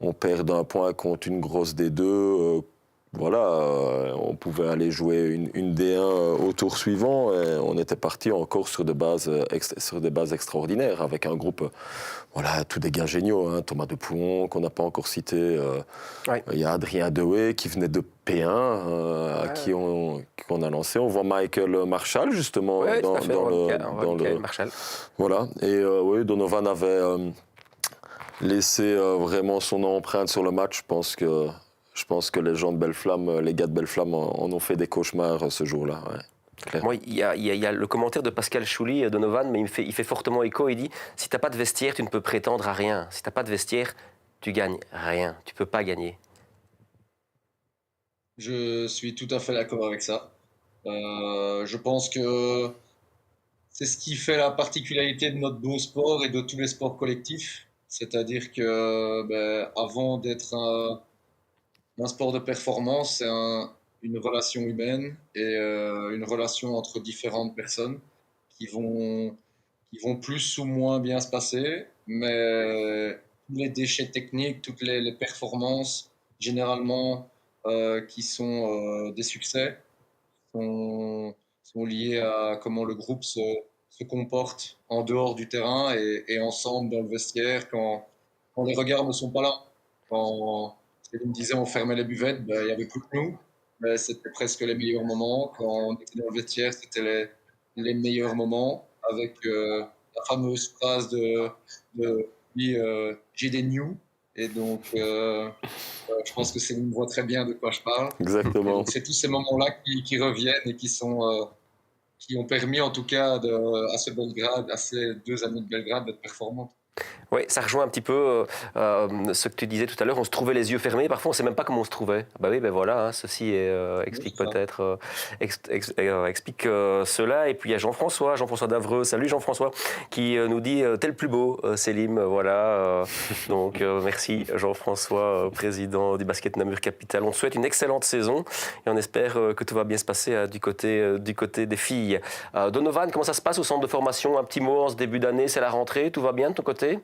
on perd d'un point contre une grosse D2. On pouvait aller jouer une D1 au tour suivant et on était parti encore sur des bases extraordinaires avec un groupe, tous des gars géniaux, Thomas Depoulon qu'on n'a pas encore cité, il y a Adrien Dewey qui venait de P1 à qui on a lancé, on voit Michael Marshall justement dans le Marshall. Voilà, et Donovan avait laissé vraiment son empreinte sur le match. Je pense que les gens de Belle-Flamme, les gars de Belle-Flamme en ont fait des cauchemars ce jour-là. Ouais, moi, il y a le commentaire de Pascal Chouli, Donovan, mais il fait fortement écho. Il dit « Si tu n'as pas de vestiaire, tu ne peux prétendre à rien. Si tu n'as pas de vestiaire, tu gagnes rien. Tu ne peux pas gagner. » Je suis tout à fait d'accord avec ça. Je pense que c'est ce qui fait la particularité de notre beau sport et de tous les sports collectifs. C'est-à-dire que avant d'être un sport de performance, c'est une relation humaine et une relation entre différentes personnes qui vont plus ou moins bien se passer, mais tous les déchets techniques, toutes les performances, généralement, qui sont des succès, sont liées à comment le groupe se comporte en dehors du terrain et ensemble dans le vestiaire quand les regards ne sont pas là. Quand il me disait on fermait les buvettes, il n'y avait plus que nous, mais c'était presque les meilleurs moments. Quand on était dans le vestiaire, c'était les meilleurs moments avec la fameuse phrase de j'ai des news. Et donc, je pense que Céline voit très bien de quoi je parle. Exactement. Donc, c'est tous ces moments-là qui reviennent et qui ont permis, en tout cas, à ces 2 années de Belgrade d'être performantes. Oui, ça rejoint un petit peu ce que tu disais tout à l'heure. On se trouvait les yeux fermés. Parfois, on ne sait même pas comment on se trouvait. Bah oui, ben voilà, hein, ceci explique peut-être explique cela. Et puis il y a Jean-François Davreux. Salut Jean-François, qui nous dit t'es le plus beau, Selim. Voilà. Donc merci Jean-François, président du Basket Namur Capital. On souhaite une excellente saison et on espère que tout va bien se passer du côté des filles. Donovan, comment ça se passe au centre de formation? Un petit mot en ce début d'année, c'est la rentrée. Tout va bien de ton côté?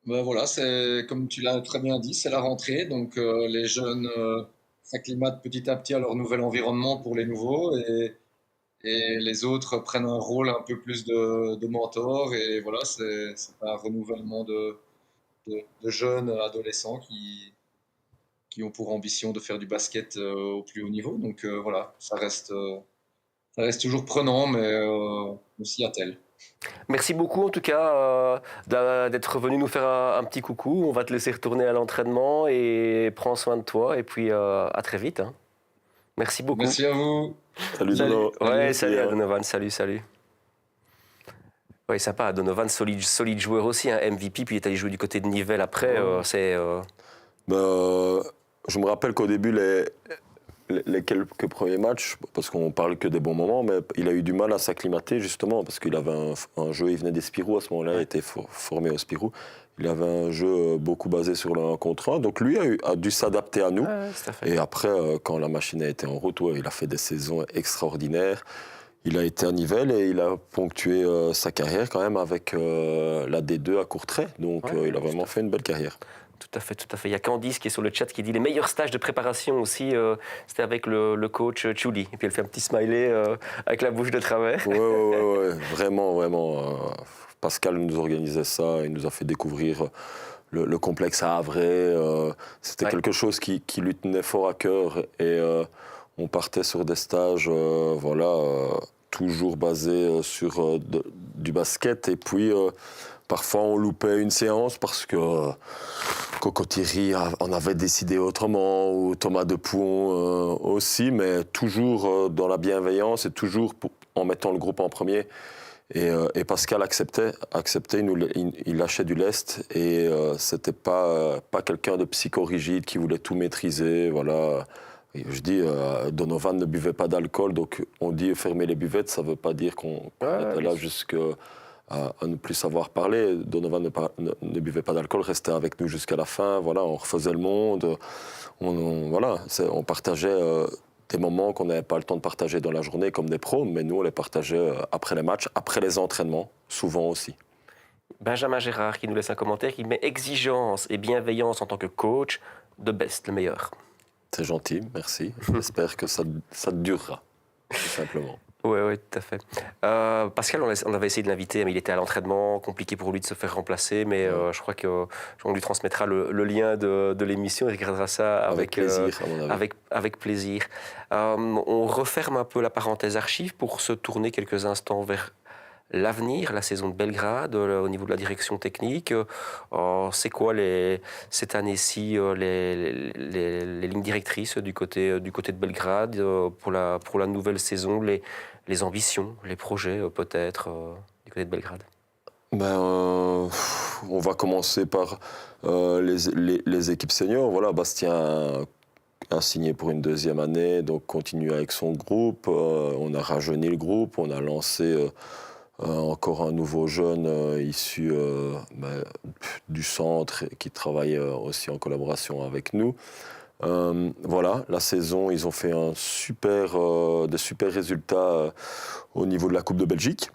Ben voilà, c'est comme tu l'as très bien dit, c'est la rentrée, donc les jeunes s'acclimatent petit à petit à leur nouvel environnement pour les nouveaux et les autres prennent un rôle un peu plus de mentor et voilà, c'est un renouvellement de jeunes adolescents qui ont pour ambition de faire du basket au plus haut niveau, donc voilà, ça reste toujours prenant, mais on s'y attelle. Merci beaucoup en tout cas d'être venu nous faire un petit coucou. On va te laisser retourner à l'entraînement et prends soin de toi et puis à très vite. Hein. Merci beaucoup. Merci à vous. Salut Donovan. Ouais, salut à Donovan, salut. Oui, sympa, Donovan, solide joueur aussi, hein, MVP, puis il est allé jouer du côté de Nivelles après. Je me rappelle qu'au début, les quelques premiers matchs, parce qu'on parle que des bons moments, mais il a eu du mal à s'acclimater justement, parce qu'il avait un jeu, il venait des Spirou à ce moment-là, il était formé au Spirou. Il avait un jeu beaucoup basé sur le 1 contre 1, donc lui a dû s'adapter à nous. Et après, quand la machine a été en route, il a fait des saisons extraordinaires. Il a été à Nivelles et il a ponctué sa carrière quand même avec la D2 à Courtrai, donc il a vraiment fait une belle carrière. Tout à fait. Il y a Candice qui est sur le chat qui dit les meilleurs stages de préparation aussi, c'était avec le coach Chuli. Et puis elle fait un petit smiley avec la bouche de travers. Ouais, vraiment. Pascal nous organisait ça, il nous a fait découvrir le complexe à Havrais. C'était quelque chose qui lui tenait fort à cœur. Et on partait sur des stages, toujours basés sur du basket. Et puis... parfois, on loupait une séance parce que Coco Thierry en avait décidé autrement, ou Thomas Depuon aussi, mais toujours dans la bienveillance et toujours en mettant le groupe en premier. Et Pascal acceptait, il lâchait du lest et c'était pas quelqu'un de psychorigide qui voulait tout maîtriser. Voilà. Et je dis, Donovan ne buvait pas d'alcool, donc on dit fermer les buvettes, ça veut pas dire qu'on était là jusqu'à ne plus savoir parler. Donovan ne buvait pas d'alcool, restait avec nous jusqu'à la fin. Voilà, on refaisait le monde. On partageait des moments qu'on n'avait pas le temps de partager dans la journée comme des pros, mais nous, on les partageait après les matchs, après les entraînements, souvent aussi. Benjamin Gérard qui nous laisse un commentaire qui met exigence et bienveillance en tant que coach, de best, le meilleur. C'est gentil, merci. J'espère que ça durera, tout simplement. Oui, tout à fait. Pascal, on avait essayé de l'inviter, mais il était à l'entraînement, compliqué pour lui de se faire remplacer, mais je crois qu'on lui transmettra le lien de l'émission et il regardera ça avec plaisir, à mon avis. Avec plaisir. On referme un peu la parenthèse archive pour se tourner quelques instants vers l'avenir, la saison de Belgrade, au niveau de la direction technique. C'est quoi cette année-ci les lignes directrices du côté de Belgrade pour la nouvelle saison, les ambitions, les projets peut-être du côté de Belgrade? On va commencer par les équipes seniors. Voilà, Bastien a signé pour une deuxième année, donc continue avec son groupe. On a rajeuni le groupe, on a lancé encore un nouveau jeune issu du centre qui travaille aussi en collaboration avec nous. La saison, ils ont fait de super résultats au niveau de la Coupe de Belgique.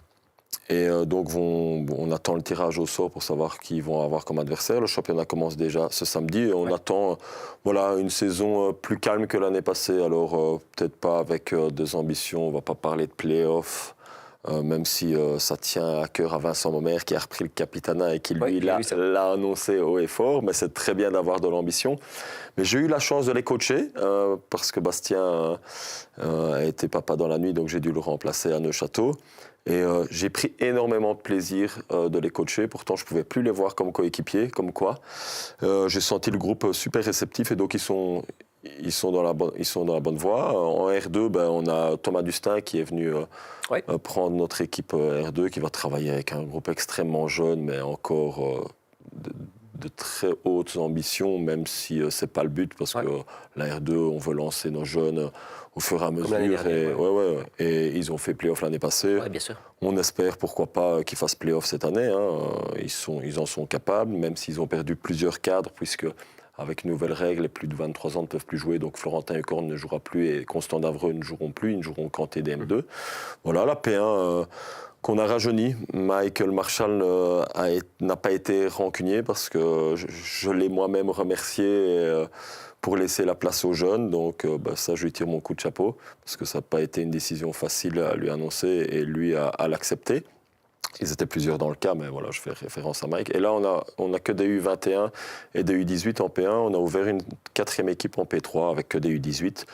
Et donc, on attend le tirage au sort pour savoir qui ils vont avoir comme adversaire. Le championnat commence déjà ce samedi et on attend une saison plus calme que l'année passée. Alors, peut-être pas avec des ambitions, on ne va pas parler de play-off. Même si ça tient à cœur à Vincent Mommer qui a repris le capitanat et qui lui l'a annoncé haut et fort, mais c'est très bien d'avoir de l'ambition. Mais j'ai eu la chance de les coacher parce que Bastien a été papa dans la nuit, donc j'ai dû le remplacer à Neuchâteau. Et j'ai pris énormément de plaisir de les coacher. Pourtant, je ne pouvais plus les voir comme coéquipiers, comme quoi. J'ai senti le groupe super réceptif et donc ils sont ils sont dans la bonne voie. En R2, ben, on a Thomas Dustin qui est venu prendre notre équipe R2, qui va travailler avec un groupe extrêmement jeune, mais encore de très hautes ambitions, même si ce n'est pas le but, parce que la R2, on veut lancer nos jeunes au fur et à mesure. Et ils ont fait play-off l'année passée. Ouais, bien sûr. On espère, pourquoi pas, qu'ils fassent play-off cette année. Hein. Ils en sont capables, même s'ils ont perdu plusieurs cadres, puisque avec nouvelles règles, les plus de 23 ans ne peuvent plus jouer. Donc Florentin Hucorne ne jouera plus et Constant Davreux ne joueront plus. Ils ne joueront qu'en TDM2. Voilà, la P1... qu'on a rajeuni. Michael Marshall n'a pas été rancunier parce que je l'ai moi-même remercié pour laisser la place aux jeunes. Donc ça, je lui tire mon coup de chapeau parce que ça n'a pas été une décision facile à lui annoncer et lui à l'accepter. Ils étaient plusieurs dans le cas, mais voilà, je fais référence à Mike. Et là, on a que des U21 et des U18 en P1. On a ouvert une 4e équipe en P3 avec que des U18.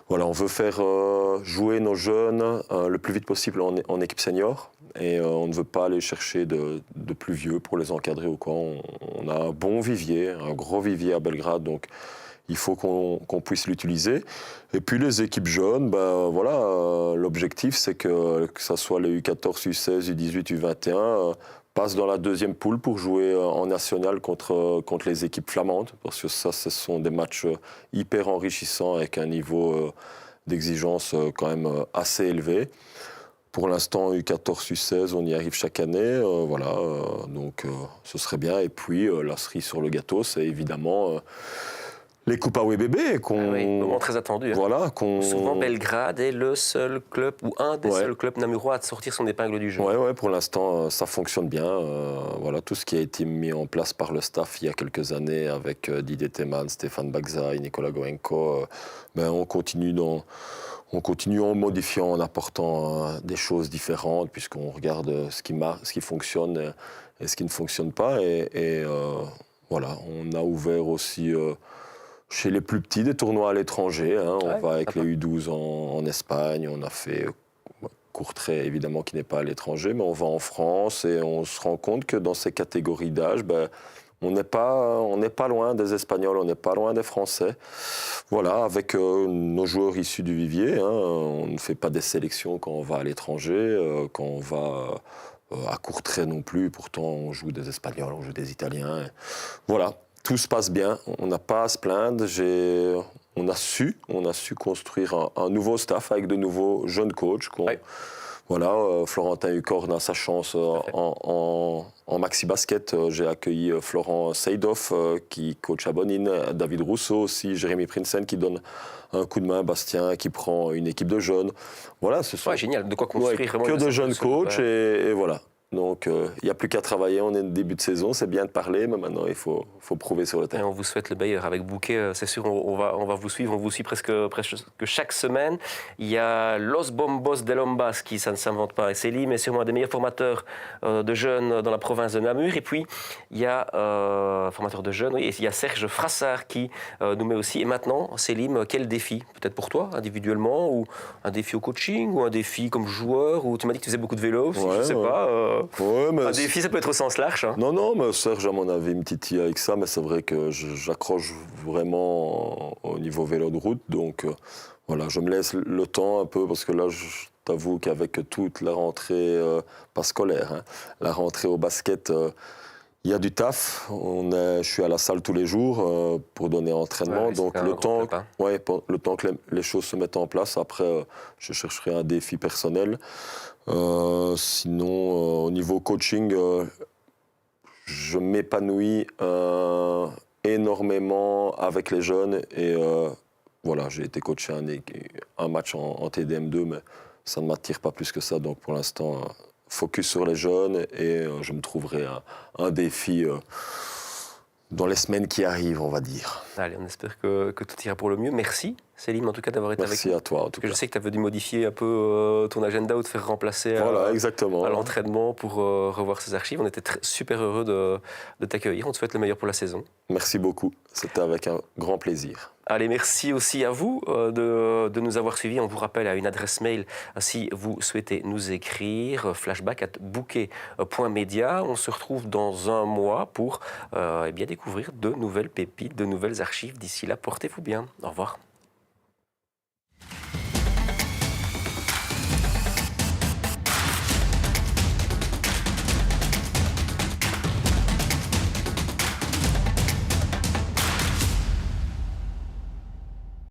Voilà, on veut faire jouer nos jeunes le plus vite possible en équipe senior. Et on ne veut pas aller chercher de plus vieux pour les encadrer ou quoi. On a un bon vivier, un gros vivier à Belgrade, donc il faut qu'on puisse l'utiliser. Et puis les équipes jeunes, l'objectif c'est que ça soit les U14, U16, U18, U21, passent dans la 2e poule pour jouer en national contre les équipes flamandes, parce que ça, ce sont des matchs hyper enrichissants avec un niveau d'exigence quand même assez élevé. Pour l'instant, U14, U16, on y arrive chaque année, donc ce serait bien. Et puis la cerise sur le gâteau, c'est évidemment les coupes AWBB moment très attendu. Voilà, souvent Belgrade est le seul club ou un des seuls clubs namurois à sortir son épingle du jeu. Oui, pour l'instant ça fonctionne bien. Voilà, tout ce qui a été mis en place par le staff il y a quelques années avec Didier Theman, Stéphane Bagzaï, Nicolas Goenko, on continue en modifiant, en apportant des choses différentes, puisqu'on regarde ce qui fonctionne et ce qui ne fonctionne pas. Voilà, on a ouvert aussi chez les plus petits des tournois à l'étranger. Hein. On va avec les U12 en Espagne, on a fait Courtrai, évidemment, qui n'est pas à l'étranger, mais on va en France et on se rend compte que dans ces catégories d'âge, on n'est pas loin des Espagnols, on n'est pas loin des Français. Voilà, avec nos joueurs issus du vivier, hein, on ne fait pas des sélections quand on va à l'étranger, quand on va à Courtrai non plus. Pourtant, on joue des Espagnols, on joue des Italiens. Voilà, tout se passe bien, on n'a pas à se plaindre. On a su construire un nouveau staff avec de nouveaux jeunes coachs. Voilà, Florentin Hucorne a sa chance en maxi basket. J'ai accueilli Florent Seydhoff qui coach à Bonine, David Rousseau aussi, Jérémy Prinsen qui donne un coup de main, Bastien qui prend une équipe de jeunes. Voilà, ce sont génial, de quoi construire que de jeunes coachs et voilà. Donc, il n'y a plus qu'à travailler. On est au début de saison, c'est bien de parler, mais maintenant, il faut prouver sur le terrain. Et on vous souhaite le meilleur avec Bouquet. C'est sûr, on va vous suivre. On vous suit presque chaque semaine. Il y a Los Bombos de Lombas, qui, ça ne s'invente pas. Et Selim est sûrement un des meilleurs formateurs de jeunes dans la province de Namur. Et puis, il y a formateur de jeunes, et il y a Serge Frassard qui nous met aussi. Et maintenant, Selim, quel défi? Peut-être pour toi, individuellement, ou un défi au coaching, ou un défi comme joueur, ou tu m'as dit que tu faisais beaucoup de vélo aussi, je ne sais pas. Un défi, ça peut être au sens large. Hein. Non, mais Serge, à mon avis, me titille avec ça, mais c'est vrai que j'accroche vraiment au niveau vélo de route. Donc, voilà, je me laisse le temps un peu, parce que là, je t'avoue qu'avec toute la rentrée, pas scolaire, hein, la rentrée au basket, il y a du taf. Je suis à la salle tous les jours pour donner entraînement. Donc, le temps que les choses se mettent en place, après, je chercherai un défi personnel. Sinon, au niveau coaching, je m'épanouis énormément avec les jeunes. Et voilà, j'ai été coaché un match en TDM2, mais ça ne m'attire pas plus que ça. Donc, pour l'instant, focus sur les jeunes et je me trouverai un défi dans les semaines qui arrivent, on va dire. Allez, on espère que tout ira pour le mieux. Merci, Selim, en tout cas, d'avoir été Merci avec nous. à toi, en tout cas. Je sais que tu avais dû modifier un peu ton agenda ou te faire remplacer Voilà, exactement. à l'entraînement pour revoir ces archives. On était super heureux de t'accueillir. On te souhaite le meilleur pour la saison. Merci beaucoup. C'était avec un grand plaisir. Allez, merci aussi à vous de nous avoir suivis. On vous rappelle à une adresse mail si vous souhaitez nous écrire, flashback@bouquet.media. On se retrouve dans un mois pour découvrir de nouvelles pépites, de nouvelles archives. D'ici là, portez-vous bien. Au revoir.